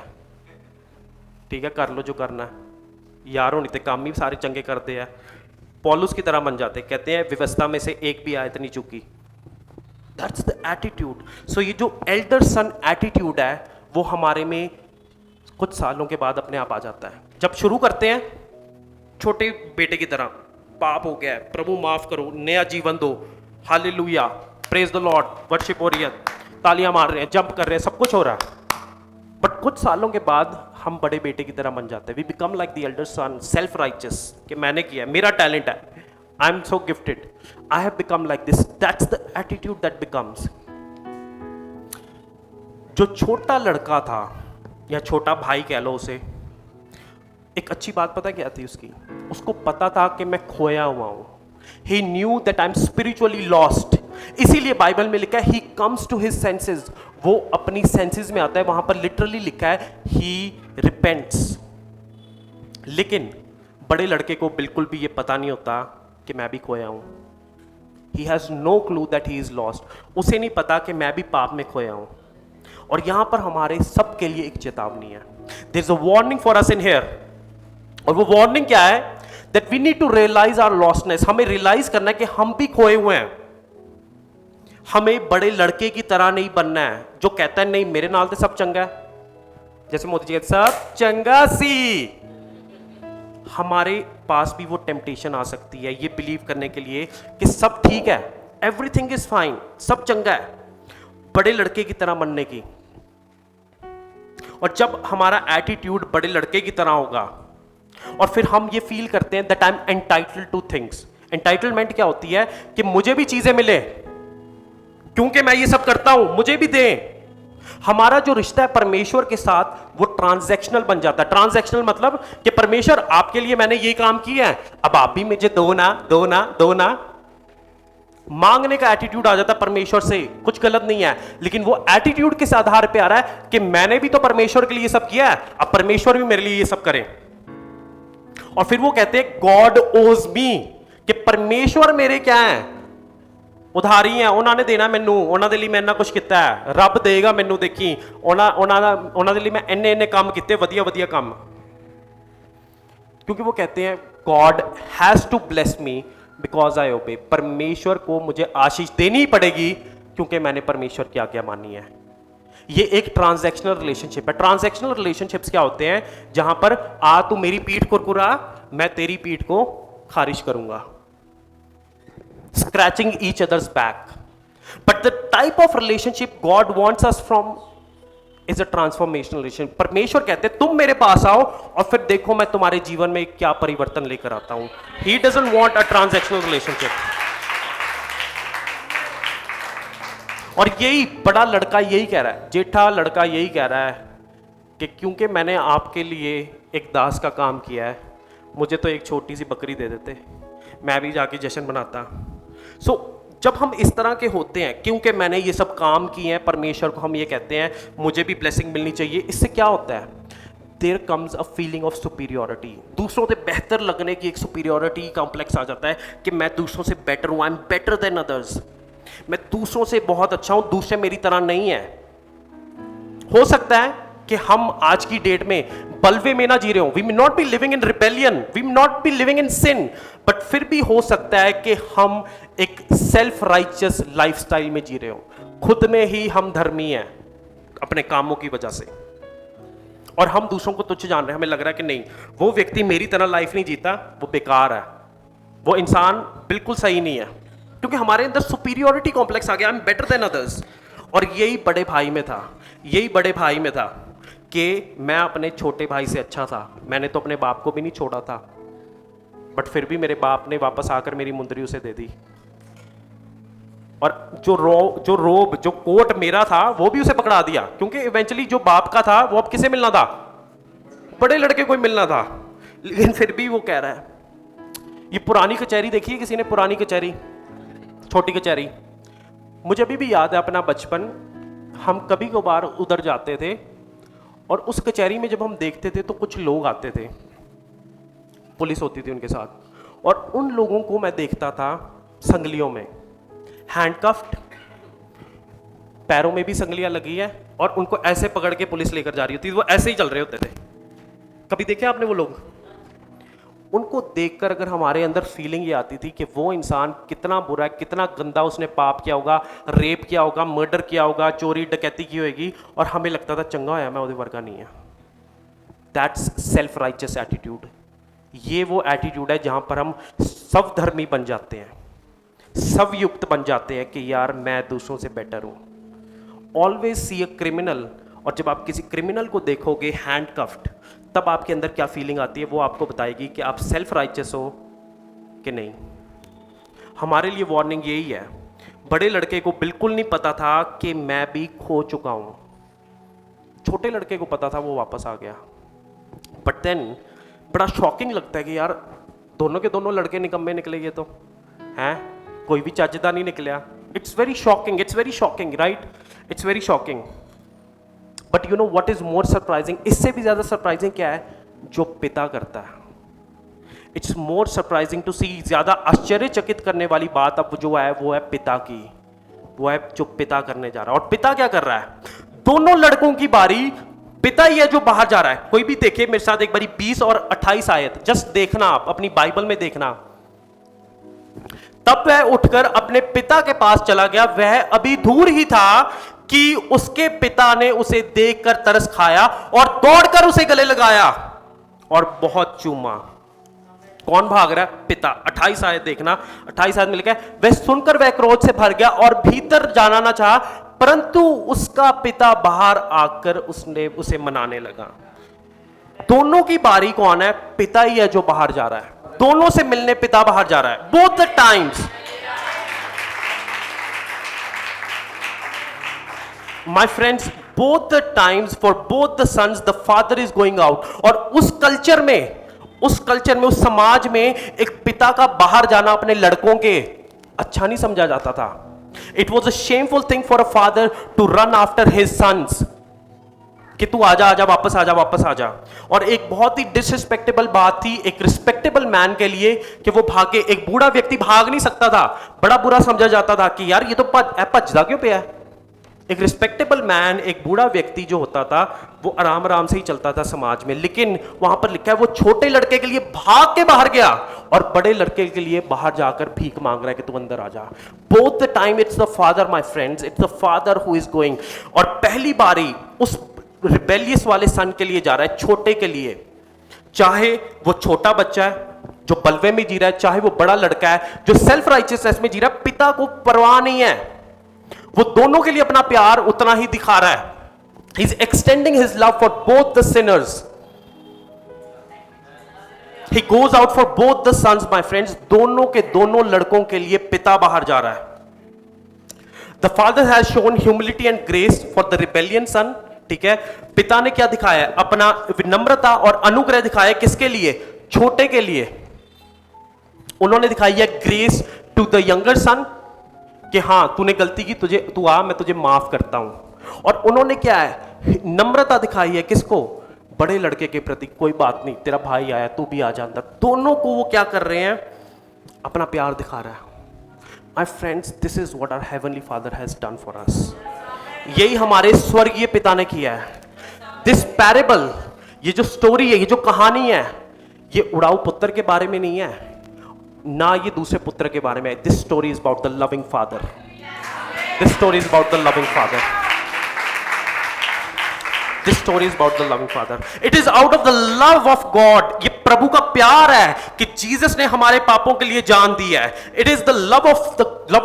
ठीक है, कर लो जो करना है। यारों नहीं थे, काम ही सारे चंगे करते हैं। पौलुस की तरह बन जाते, कहते हैं व्यवस्था में से एक भी आयत नहीं चुकी। That's the attitude. So ये जो elder son attitude है वो हमारे में कुछ सालों के बाद अपने आप आ जाता है। जब शुरू करते हैं छोटे बेटे की तरह, पाप हो गया है, प्रभु माफ करो, नया जीवन दो, hallelujah, praise the Lord, worship हो रही है, तालियां मार रहे हैं, जंप कर रहे हैं, सब कुछ हो रहा है। बट कुछ सालों के बाद हम बड़े बेटे की तरह बन जाते हैं। We become like the elder son, self righteous, कि मैंने किया, मेरा टैलेंट है, I am so gifted, I have become like this. That's the attitude that becomes. जो छोटा लड़का था या छोटा भाई कह लो उसे, एक अच्छी बात पता क्या थी उसकी? उसको पता था कि मैं खोया हुआ हूं। He knew that I'm spiritually lost. इसीलिए बाइबल में लिखा है he comes to his senses. वो अपनी सेंसेस में आता है, वहां पर लिटरली लिखा है he repents. लेकिन बड़े लड़के को बिल्कुल भी ये पता नहीं होता कि मैं भी खोया हूं। He has no clue that he is lost. उसे नहीं पता कि मैं भी पाप में खोया हूं। और यहां पर हमारे सब के लिए एक चेतावनी है। There is a warning for us in here. और वो वार्निंग क्या है? That we need to realize our lostness. हमें रियलाइज करना है कि हम भी खोए हुए हैं। हमें बड़े लड़के की तरह नहीं बनना है जो कहता है नहीं मेरे नाल तो सब चंगा है, जैसे मोदी जी कहते सब चंगा सी। हमारे पास भी वो टेम्पटेशन आ सकती है ये बिलीव करने के लिए कि सब ठीक है, एवरीथिंग इज फाइन, सब चंगा है, बड़े लड़के की तरह बनने की। और जब हमारा एटीट्यूड बड़े लड़के की तरह होगा और फिर हम ये फील करते हैं that I am entitled two things. Entitlement क्या होती है? कि मुझे भी चीजें मिले क्योंकि मैं ये सब करता हूं, मुझे भी दें। हमारा जो रिश्ता है परमेश्वर के साथ वो ट्रांजैक्शनल बन जाता है। ट्रांजैक्शनल मतलब कि परमेश्वर आपके लिए मैंने ये काम किया है, अब आप भी मुझे दो ना, दो ना, दो ना। मांगने का एटीट्यूड आ जाता है परमेश्वर से, कुछ गलत नहीं है, लेकिन वो एटीट्यूड किस आधार पे आ रहा है कि मैंने भी तो परमेश्वर के लिए सब किया है, अब परमेश्वर भी मेरे लिए ये सब करे। और फिर वो कहते हैं गॉड ओज मी, कि परमेश्वर मेरे क्या है, उधारी है, उन्होंने देना मैनू, उन्होंने लिए मैं इन्ना कुछ किया है, रब देगा मैनू, देखी उन्होंने लिए मैं इन्ने इन्ने काम किए, वधिया वधिया काम। क्योंकि वो कहते हैं God has to bless me because I obey. परमेश्वर को मुझे आशीष देनी ही पड़ेगी क्योंकि मैंने परमेश्वर की आज्ञा मानी है। ये एक ट्रांजैक्शनल रिलेशनशिप है। ट्रांजैक्शनल रिलेशनशिप्स क्या होते हैं? जहां पर आ तू मेरी पीठ कुरकुरा, मैं तेरी पीठ को खारिज करूंगा, scratching each others back. But the type of relationship God wants us from is a transformational relationship. परमेश्वर कहते हैं तुम मेरे पास आओ और फिर देखो मैं तुम्हारे जीवन में क्या परिवर्तन लेकर आता हूं। He doesn't want a transactional relationship. और यही बड़ा लड़का यही कह रहा है, जेठा लड़का यही कह रहा है कि क्योंकि मैंने आपके लिए एक दास का काम किया है, मुझे तो एक छोटी सी बकरी दे देते, मैं भी जाके जश्न मनाता। सो जब हम इस तरह के होते हैं, क्योंकि मैंने ये सब काम किए हैं, परमेश्वर को हम ये कहते हैं मुझे भी ब्लेसिंग मिलनी चाहिए, इससे क्या होता है? There comes a feeling of superiority. दूसरों से बेहतर लगने की एक सुपीरियोरिटी कॉम्प्लेक्स आ जाता है कि मैं दूसरों से बेटर हूँ, I am better than others, मैं दूसरों से बहुत अच्छा हूं, दूसरे मेरी तरह नहीं है। हो सकता है कि हम आज की डेट में बलवे में ना जी रहे हो, we may not be living in rebellion, we may not be living in sin, but फिर भी हो सकता है कि हम एक सेल्फ राइचियस लाइफस्टाइल में जी रहे हो, खुद में ही हम धर्मी हैं अपने कामों की वजह से। और हम दूसरों को तुच्छ जान रहे हैं, हमें लग रहा है कि नहीं वो व्यक्ति मेरी तरह लाइफ नहीं जीता, वो बेकार है, वो इंसान बिल्कुल सही नहीं है, क्योंकि हमारे अंदर सुपीरियोरिटी कॉम्प्लेक्स आ गया, I am better than others. और यही बड़े भाई में था, यही बड़े भाई में था कि मैं अपने छोटे भाई से अच्छा था। मैंने तो अपने बाप को भी नहीं छोड़ा था, बट फिर भी मेरे बाप ने वापस आकर मेरी मुंदरी उसे दे दी। और जो कोट मेरा था वो भी उसे पकड़ा दिया, क्योंकि इवेंचुअली जो बाप का था वो अब किसे मिलना था, बड़े लड़के को ही मिलना था। लेकिन फिर भी वो कह रहा है, ये पुरानी कचहरी देखी है किसी ने, पुरानी कचहरी, छोटी कचहरी। मुझे अभी भी याद है अपना बचपन, हम कभी कभार उधर जाते थे और उस कचहरी में जब हम देखते थे तो कुछ लोग आते थे, पुलिस होती थी उनके साथ, और उन लोगों को मैं देखता था संगलियों में, हैंडकफ्ड, पैरों में भी संगलियां लगी है, और उनको ऐसे पकड़ के पुलिस लेकर जा रही होती थी, वो ऐसे ही चल रहे होते थे। कभी देखे आपने वो लोग? उनको देखकर अगर हमारे अंदर फीलिंग ये आती थी कि वो इंसान कितना बुरा है, कितना गंदा उसने पाप किया होगा, रेप किया होगा, मर्डर किया होगा, चोरी डकैती की होगी, और हमें लगता था चंगा होया मैं, उधर वर्गा नहीं है। That's self righteous attitude. ये वो एटीट्यूड है जहां पर हम सब धर्मी बन जाते हैं, सब युक्त बन जाते हैं कि यार मैं दूसरों से बेटर हूं। ऑलवेज सी अ क्रिमिनल, और जब आप किसी क्रिमिनल को देखोगे हैंडकफ्ड, तब आपके अंदर क्या फीलिंग आती है वो आपको बताएगी कि आप सेल्फ राइचियस हो कि नहीं। हमारे लिए वार्निंग यही है। बड़े लड़के को बिल्कुल नहीं पता था कि मैं भी खो चुका हूं, छोटे लड़के को पता था, वो वापस आ गया। बट देन बड़ा शॉकिंग लगता है कि यार दोनों के दोनों लड़के निकम्मे निकले, ये तो हैं, कोई भी चज्जदा नहीं निकला। It's very shocking, it's very shocking, right, it's very shocking. But you know what is more surprising, इससे भी ज्यादा सरप्राइजिंग क्या है, जो पिता करता है। इट्स मोर सरप्राइजिंग टू सी, ज्यादा आश्चर्यचकित करने वाली बात अब जो है वो है पिता की, वो है जो पिता करने जा रहा है। और पिता क्या कर रहा है, दोनों लड़कों की बारी, पिता ही है जो बाहर जा रहा है। कोई भी देखे मेरे साथ एक बारी 20 और 28 आयत, जस्ट देखना, आप अपनी बाइबल में देखना। तब वह उठकर अपने पिता के पास चला गया, वह अभी दूर ही था कि उसके पिता ने उसे देखकर तरस खाया और दौड़कर उसे गले लगाया और बहुत चूमा। कौन भाग रहा है, पिता। 28 आयत देखना, 28 आयत में लिखा है, वह सुनकर वह क्रोध से भर गया और भीतर जाना ना चाहा, परंतु उसका पिता बाहर आकर उसने उसे मनाने लगा। दोनों की बारी कौन है, पिता ही है जो बाहर जा रहा है, दोनों से मिलने पिता बाहर जा रहा है, both the times. My friends, both the times for both the sons, the father is going out. और उस कल्चर में, उस समाज में एक पिता का बाहर जाना अपने लड़कों के अच्छा नहीं समझा जाता था। It was a shameful thing for a father to run after his sons. कि तू आजा आजा, वापस आजा, वापस आजा। और एक बहुत ही डिसरिस्पेक्टेबल बात थी एक रिस्पेक्टेबल मैन के लिए कि वो भागे। एक बूढ़ा व्यक्ति भाग नहीं सकता था, बड़ा बुरा समझा जाता था कि यार ये तो भजदा क्यों पे है। एक रिस्पेक्टेबल मैन, एक बूढ़ा व्यक्ति जो होता था वो आराम आराम से ही चलता था समाज में। लेकिन वहां पर लिखा है वो छोटे लड़के के लिए भाग के बाहर गया और बड़े लड़के के लिए बाहर जाकर भीख मांग रहा है कि तू अंदर आ जा। Both the time it's the father, my friends, it's the father who is going. और पहली बारी उस रिबेलियस वाले सन के लिए जा रहा है, छोटे के लिए। चाहे वो छोटा बच्चा है जो बलवे में जी रहा है, चाहे वो बड़ा लड़का है जो सेल्फ राइचियसनेस में जी रहा है, पिता को परवाह नहीं है। वो दोनों के लिए अपना प्यार उतना ही दिखा रहा है। He is extending his love for both the sinners. He goes out for both the sons, my friends. दोनों के दोनों लड़कों के लिए पिता बाहर जा रहा है। The father has shown humility and grace for the rebellion son. ठीक है, पिता ने क्या दिखाया है, अपना विनम्रता और अनुग्रह दिखाया है। किसके लिए, छोटे के लिए। उन्होंने दिखाई है ग्रेस टू द यंगर सन कि हाँ तूने गलती की, तू आ, मैं तुझे माफ करता हूं। और उन्होंने क्या है, नम्रता दिखाई है किसको, बड़े लड़के के प्रति। कोई बात नहीं, तेरा भाई आया, तू भी आ जा अंदर। दोनों को वो क्या कर रहे हैं, अपना प्यार दिखा रहा है। My friends, this is what our heavenly father has done for us. यही हमारे स्वर्गीय पिता ने किया है। दिस पैरेबल, ये जो स्टोरी है, ये जो कहानी है, ये उड़ाऊ पुत्र के बारे में नहीं है, ना ये दूसरे पुत्र के बारे में। This story is about the loving father. This story is about the loving father. This story is about the loving Father. It is out of the love of God. ये प्रभु का प्यार है कि जीसस ने हमारे पापों के लिए जान दी है. It is the love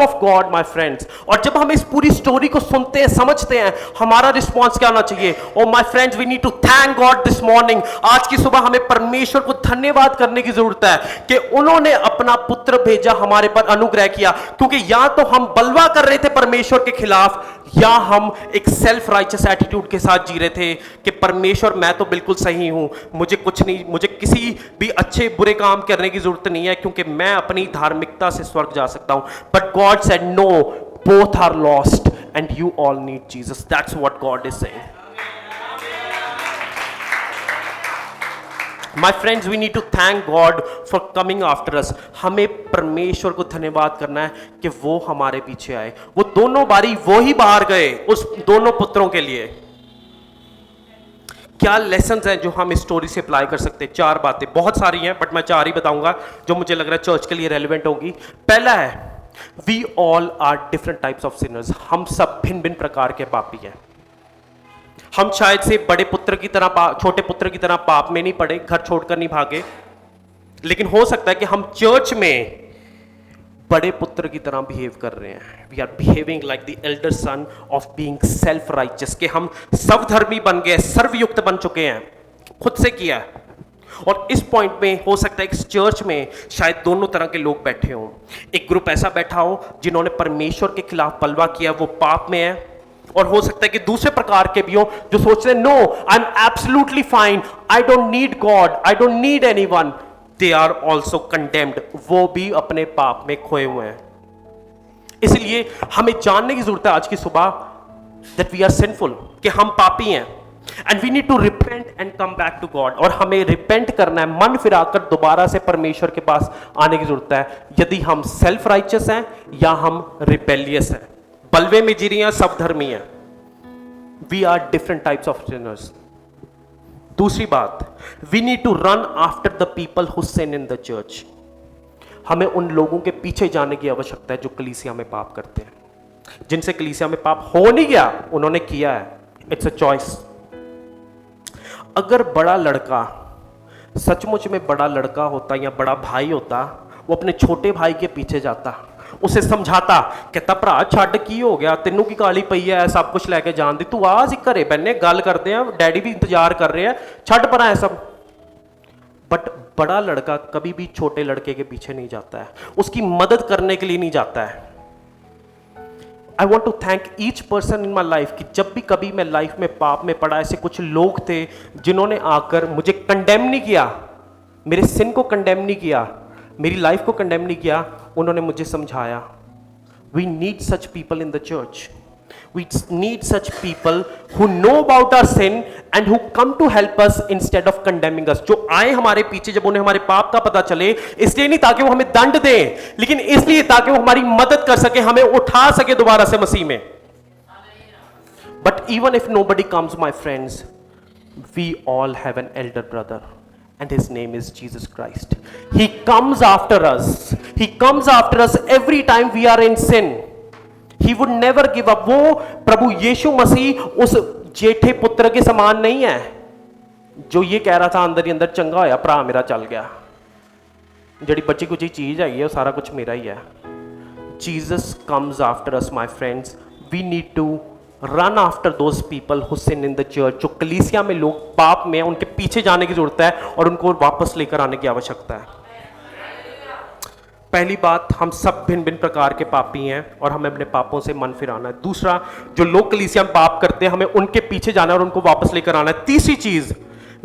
of God, my friends. और जब हम इस पूरी स्टोरी को सुनते हैं, समझते हैं, हमारा रिस्पॉन्स क्या होना चाहिए? Oh my friends, we need to thank God this morning. आज की सुबह हमें परमेश्वर को धन्यवाद करने की जरूरत है कि उन्होंने अपना पुत्र भेजा, हमारे पर अनुग्रह किया. क्योंकि या तो हम बलवा कर रहे थे परमेश्वर के खिलाफ, या हम एक सेल्फ राइचस एटीट्यूड के साथ जी रहे थे कि परमेश्वर मैं तो बिल्कुल सही हूं, मुझे कुछ नहीं, मुझे किसी भी अच्छे बुरे काम करने की जरूरत नहीं है क्योंकि मैं अपनी धार्मिकता से स्वर्ग जा सकता हूं. But God said no, both are lost and you all need Jesus. That's what God is saying. My friends, we need to thank God for coming after us. हमें परमेश्वर को धन्यवाद करना है कि वो हमारे पीछे आए. वो दोनों बारी वो ही बाहर गए उस दोनों पुत्रों के लिए. क्या लेसन्स हैं जो हम इस स्टोरी से अप्लाई कर सकते हैं? 4 बातें, बहुत सारी हैं बट मैं 4 ही बताऊंगा जो मुझे लग रहा है चर्च के लिए रेलिवेंट होगी. पहला है, we all are different types of sinners. हम सब भिन्न भिन्न प्रकार के पापी हैं. हम शायद से बड़े पुत्र की तरह, छोटे पुत्र की तरह पाप में नहीं पड़े, घर छोड़कर नहीं भागे, लेकिन हो सकता है कि हम चर्च में बड़े पुत्र की तरह बिहेव कर रहे हैं. We are behaving like the elder son of being self righteous, कि हम सर्वधर्मी बन गए, सर्वयुक्त बन चुके हैं, खुद से किया है. और इस पॉइंट में हो सकता है इस चर्च में शायद दोनों तरह के लोग बैठे हों. एक ग्रुप ऐसा बैठा हो जिन्होंने परमेश्वर के खिलाफ बलवा किया, वो पाप में है. और हो सकता है कि दूसरे प्रकार के भी हो जो सोचते हैं no, I am absolutely fine, I don't need God, I don't need anyone. They are also condemned. वो भी अपने पाप में खोए हुए हैं. इसलिए हमें जानने की जरूरत है आज की सुबह दैट वी आर सिनफुल, कि हम पापी हैं. And we need to repent and come back to God. और हमें रिपेंट करना है, मन फिराकर दोबारा से परमेश्वर के पास आने की जरूरत है. यदि हम सेल्फ राइचस हैं या हम रिबेलियस हैं, बलवे में जी रही हैं, सब धर्मी हैं. We are different types of sinners. दूसरी बात, we need to run after the people who sin in the church. हमें उन लोगों के पीछे जाने की आवश्यकता है जो कलीसिया में पाप करते हैं, जिनसे कलीसिया में पाप हो नहीं गया, उन्होंने किया है. It's a choice. अगर बड़ा लड़का सचमुच में बड़ा लड़का होता या बड़ा भाई होता, वो अपने छोटे भाई के पीछे जाता, उसे समझाता, कहता भरा छड़ की हो गया, तेनों की काली पई है, सब कुछ लैके जान दी, तू आ घरे बहने गल करते हैं, डैडी भी इंतजार कर रहे हैं, छड़ परा है सब. बट बड़ा लड़का कभी भी छोटे लड़के के पीछे नहीं जाता है, उसकी मदद करने के लिए नहीं जाता है. I want to thank each person in my life कि जब भी कभी मैं लाइफ में पाप में पड़ा, ऐसे कुछ लोग थे जिन्होंने आकर मुझे कंडेम नहीं किया, मेरे सिन को कंडेम नहीं किया, मेरी लाइफ को कंडेम नहीं किया, उन्होंने मुझे समझाया. We need such people in the church. We need such people who know about our sin and who come to help us instead of condemning us. जो आए हमारे पीछे जब उन्हें हमारे पाप का पता चले, इसलिए नहीं ताकि वो हमें दंड दें, लेकिन इसलिए ताकि वो हमारी मदद कर सके, हमें उठा सके दोबारा से मसीह में. But even if nobody comes my friends, we all have an elder brother and his name is Jesus Christ. He comes after us. He comes after us every time we are in sin. He would never give up. वो प्रभु यीशु मसीह उस जेठे पुत्र के समान नहीं है जो ये कह रहा था अंदर ही अंदर, चंगा होया भरा मेरा चल गया, जड़ी बची कुछ चीज है, वो सारा कुछ मेरा ही है. Jesus comes after us, my friends. We need to run after those people who sin in the church. जो कलीसिया में लोग पाप में, उनके पीछे जाने की जरूरत है और उनको वापस लेकर आने की आवश्यकता है. पहली बात, हम सब भिन्न भिन्न प्रकार के पापी हैं और हमें अपने पापों से मन फिराना है. दूसरा, जो लोग कलीसिया में पाप करते हैं, हमें उनके पीछे जाना है और उनको वापस लेकर आना है. तीसरी चीज,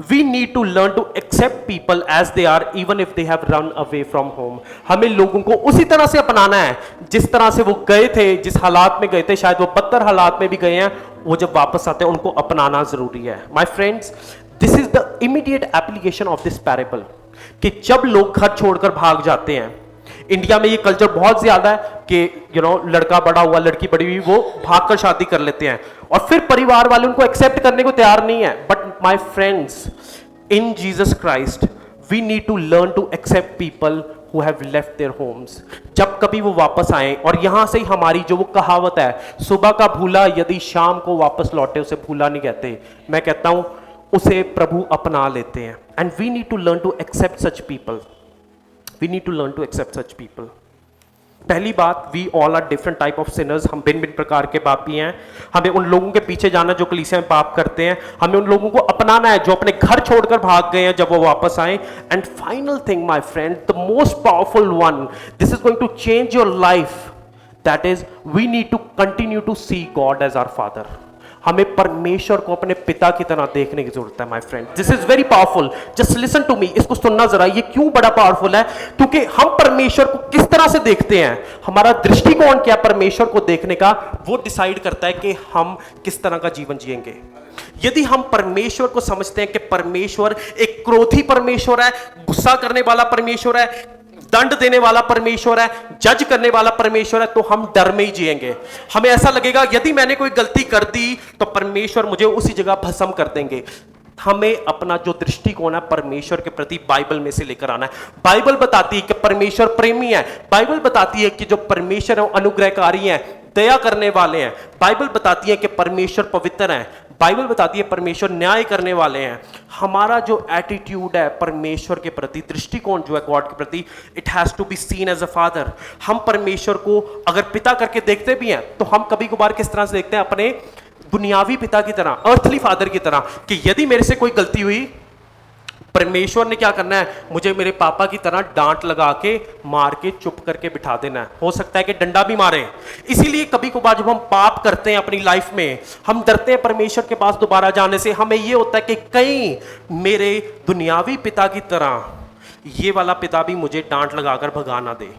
we need to learn to accept people as they are even if they have run away from home. हमें लोगों को उसी तरह से अपनाना है जिस तरह से वो गए थे, जिस हालात में गए थे, शायद वो बदतर हालात में भी गए हैं, वो जब वापस आते हैं उनको अपनाना जरूरी है. My friends, this is the immediate application of this parable. कि जब लोग घर छोड़कर भाग जाते हैं, इंडिया में ये कल्चर बहुत ज्यादा है कि लड़का बड़ा हुआ, लड़की बड़ी हुई, वो भागकर शादी कर लेते हैं और फिर परिवार वाले उनको एक्सेप्ट करने को तैयार नहीं है. But my friends, in Jesus Christ we need to learn to accept people who have left their homes. जब कभी वो वापस आए, और यहाँ से ही हमारी जो वो कहावत है, सुबह का भूला यदि शाम को वापस लौटे उसे भूला नहीं कहते, मैं कहता हूँ उसे प्रभु अपना लेते हैं. And we need to learn to accept such people. We need to learn to accept such people. पहली बात, we all are different type of sinners. हम भिन्न भिन्न प्रकार के पापी हैं. हमें उन लोगों के पीछे जाना जो कलीसिया में पाप करते हैं. हमें उन लोगों को अपनाना है जो अपने घर छोड़कर भाग गए हैं जब वो वापस आए. And final thing my friend, the most powerful one, this is going to change your life, that is we need to continue to see God as our father. हमें परमेश्वर को अपने पिता की तरह देखने की जरूरत है my friend. This is very powerful. Just listen to me. इसको सुनना जरा. ये क्यों बड़ा पावरफुल है? क्योंकि हम परमेश्वर को किस तरह से देखते हैं, हमारा दृष्टिकोण क्या परमेश्वर को देखने का, वो डिसाइड करता है कि हम किस तरह का जीवन जिएंगे. यदि हम परमेश्वर को समझते हैं कि परमेश्वर एक क्रोधी परमेश्वर है, गुस्सा करने वाला परमेश्वर है, दंड देने वाला परमेश्वर है, जज करने वाला परमेश्वर है, तो हम डर में ही जिएंगे. हमें ऐसा लगेगा यदि मैंने कोई गलती कर दी तो परमेश्वर मुझे उसी जगह भस्म कर देंगे. हमें अपना जो दृष्टिकोण है परमेश्वर के प्रति बाइबल में से लेकर आना है. बाइबल बताती है कि परमेश्वर प्रेमी है. बाइबल बताती है कि जो परमेश्वर है अनुग्रहकारी है, दया करने वाले हैं. बाइबल बताती है कि परमेश्वर पवित्र है. बाइबल बताती है परमेश्वर न्याय करने वाले हैं. हमारा जो एटीट्यूड है परमेश्वर के प्रति, दृष्टिकोण जो है गॉड के प्रति, it has to be seen as a father. हम परमेश्वर को अगर पिता करके देखते भी हैं तो हम कभी कभार किस तरह से देखते हैं, अपने दुनियावी पिता की तरह, अर्थली फादर की तरह, कि यदि मेरे से कोई गलती हुई, परमेश्वर ने क्या करना है, मुझे मेरे पापा की तरह डांट लगा के मार के चुप करके बिठा देना है. हो सकता है कि डंडा भी मारे. इसीलिए कभी कभार जब हम पाप करते हैं अपनी लाइफ में, हम डरते हैं परमेश्वर के पास दोबारा जाने से. हमें ये होता है कि कहीं मेरे दुनियावी पिता की तरह ये वाला पिता भी मुझे डांट लगाकर भगा ना दे.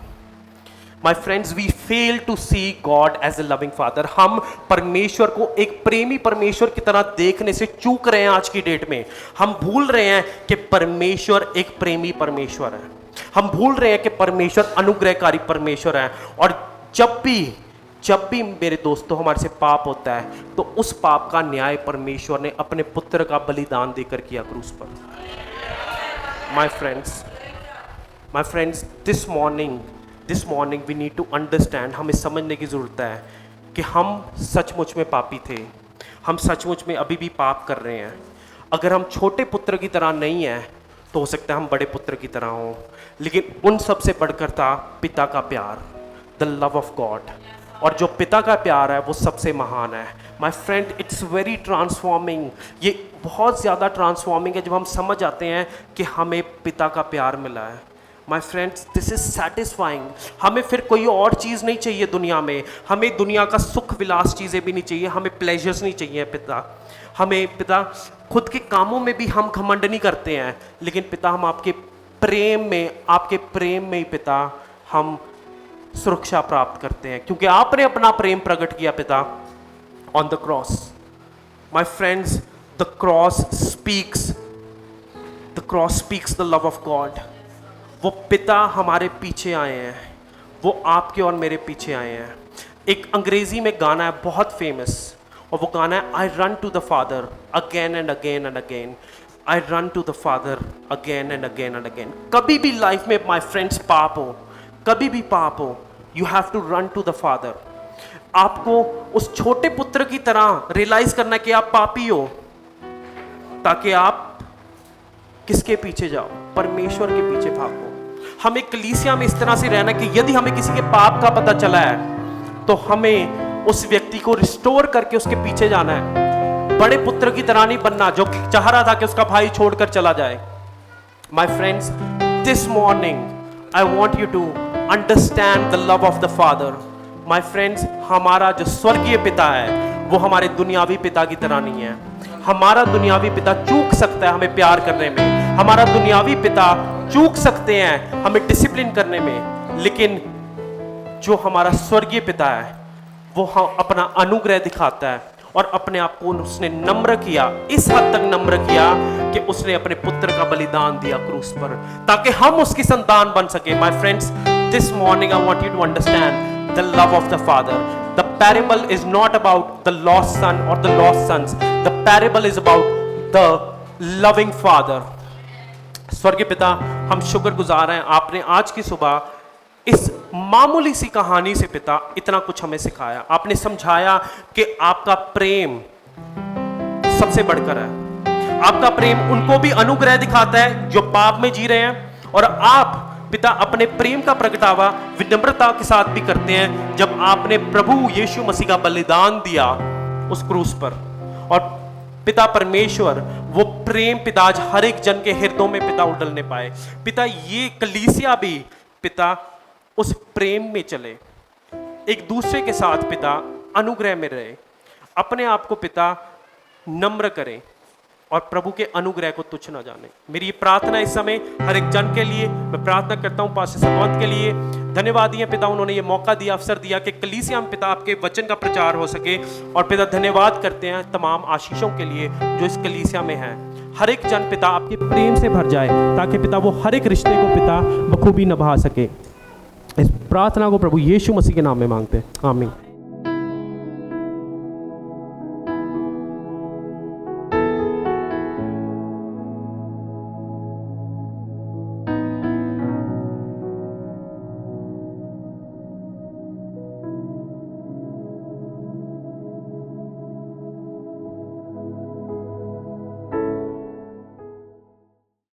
My friends, we fail to see God as a loving father. हम परमेश्वर को एक प्रेमी परमेश्वर की तरह देखने से चूक रहे हैं. आज की डेट में हम भूल रहे हैं कि परमेश्वर एक प्रेमी परमेश्वर है. हम भूल रहे हैं कि परमेश्वर अनुग्रहकारी परमेश्वर है. और जब भी मेरे दोस्तों हमारे से पाप होता है तो उस पाप का न्याय परमेश्वर ने अपने पुत्र का बलिदान देकर किया क्रूस पर. My friends, this morning we need to understand, हमें समझने की ज़रूरत है कि हम सचमुच में पापी थे. हम सचमुच में अभी भी पाप कर रहे हैं. अगर हम छोटे पुत्र की तरह नहीं हैं तो हो सकता है हम बड़े पुत्र की तरह हों. लेकिन उन सब से बढ़कर था पिता का प्यार, द लव ऑफ गॉड. और जो पिता का प्यार है वो सबसे महान है. My friend, it's very transforming. ये बहुत ज़्यादा ट्रांसफॉर्मिंग है जब हम समझ आते हैं कि हमें पिता का प्यार मिला है. My friends, this is satisfying. हमें फिर कोई और चीज़ नहीं चाहिए दुनिया में. हमें दुनिया का सुख विलास चीज़ें भी नहीं चाहिए. हमें प्लेजर्स नहीं चाहिए पिता. खुद के कामों में भी हम घमंड नहीं करते हैं, लेकिन पिता हम आपके प्रेम में ही पिता हम सुरक्षा प्राप्त करते हैं, क्योंकि आपने अपना प्रेम प्रकट किया पिता on the cross. My friends, the cross speaks the love of God. वो पिता हमारे पीछे आए हैं, वो आपके और मेरे पीछे आए हैं. एक अंग्रेजी में गाना है बहुत फेमस, और वो गाना है I run to the father again and again and again. I run to the father again and again and again. कभी भी लाइफ में माई फ्रेंड्स कभी भी पाप हो, you have to run to the father. आपको उस छोटे पुत्र की तरह रियलाइज करना कि आप पापी हो, ताकि आप किसके पीछे जाओ, परमेश्वर के पीछे भागो. हमें कलीसिया में इस तरह से रहना कि यदि हमें किसी के पाप का पता चला है तो हमें उस व्यक्ति को रिस्टोर करके उसके पीछे जाना है. बड़े पुत्र की तरह नहीं बनना जो चाह रहा था कि उसका भाई छोड़कर चला जाए. My friends, this morning I want you to understand the love of the father. My friends, हमारा जो स्वर्गीय पिता है वो हमारे दुनियावी पिता की तरह नहीं है. हमारा दुनियावी पिता चूक सकता है हमें प्यार करने में. हमारा दुनियावी पिता चूक सकते हैं हमें डिसिप्लिन करने में, लेकिन जो हमारा स्वर्गीय पिता है वो हम अपना अनुग्रह दिखाता है. और अपने आप को उसने नम्र किया, इस हद तक नम्र किया कि उसने अपने पुत्र का बलिदान दिया क्रूस पर, ताकि हम उसकी संतान बन सके. My friends, this morning I want you to understand the love of the father. The parable is not about the lost son or the lost sons. The parable is about the loving father. स्वर्गीय पिता हम शुक्रगुजार हैं, आपने आज की सुबह इस मामूली सी कहानी से पिता इतना कुछ हमें सिखाया। आपने समझाया कि आपका प्रेम सबसे बढ़कर है। आपका प्रेम उनको भी अनुग्रह दिखाता है जो पाप में जी रहे हैं, और आप पिता अपने प्रेम का प्रगटावा विनम्रता के साथ भी करते हैं जब आपने प्रभु यीशु मसीह का बलिदान दिया उस क्रूस पर। और पिता परमेश्वर वो प्रेम पिता आज हर एक जन के हृदयों में पिता उड़लने पाए। पिता ये कलीसिया भी पिता उस प्रेम में चले, एक दूसरे के साथ पिता अनुग्रह में रहे, अपने आप को पिता नम्र करें और प्रभु के अनुग्रह को तुच्छ न जाने। मेरी ये प्रार्थना इस समय हर एक जन के लिए मैं प्रार्थना करता हूँ। पास्टर सर्वंत के लिए धन्यवाद दिए पिता, उन्होंने ये मौका दिया, अवसर दिया कि कलीसिया में पिता आपके वचन का प्रचार हो सके। और पिता धन्यवाद करते हैं तमाम आशीषों के लिए जो इस कलीसिया में है। हर एक जन पिता आपके प्रेम से भर जाए ताकि पिता वो हर एक रिश्ते को पिता बखूबी निभा सके। इस प्रार्थना को प्रभु यीशु मसीह के नाम में मांगते हैं, आमीन।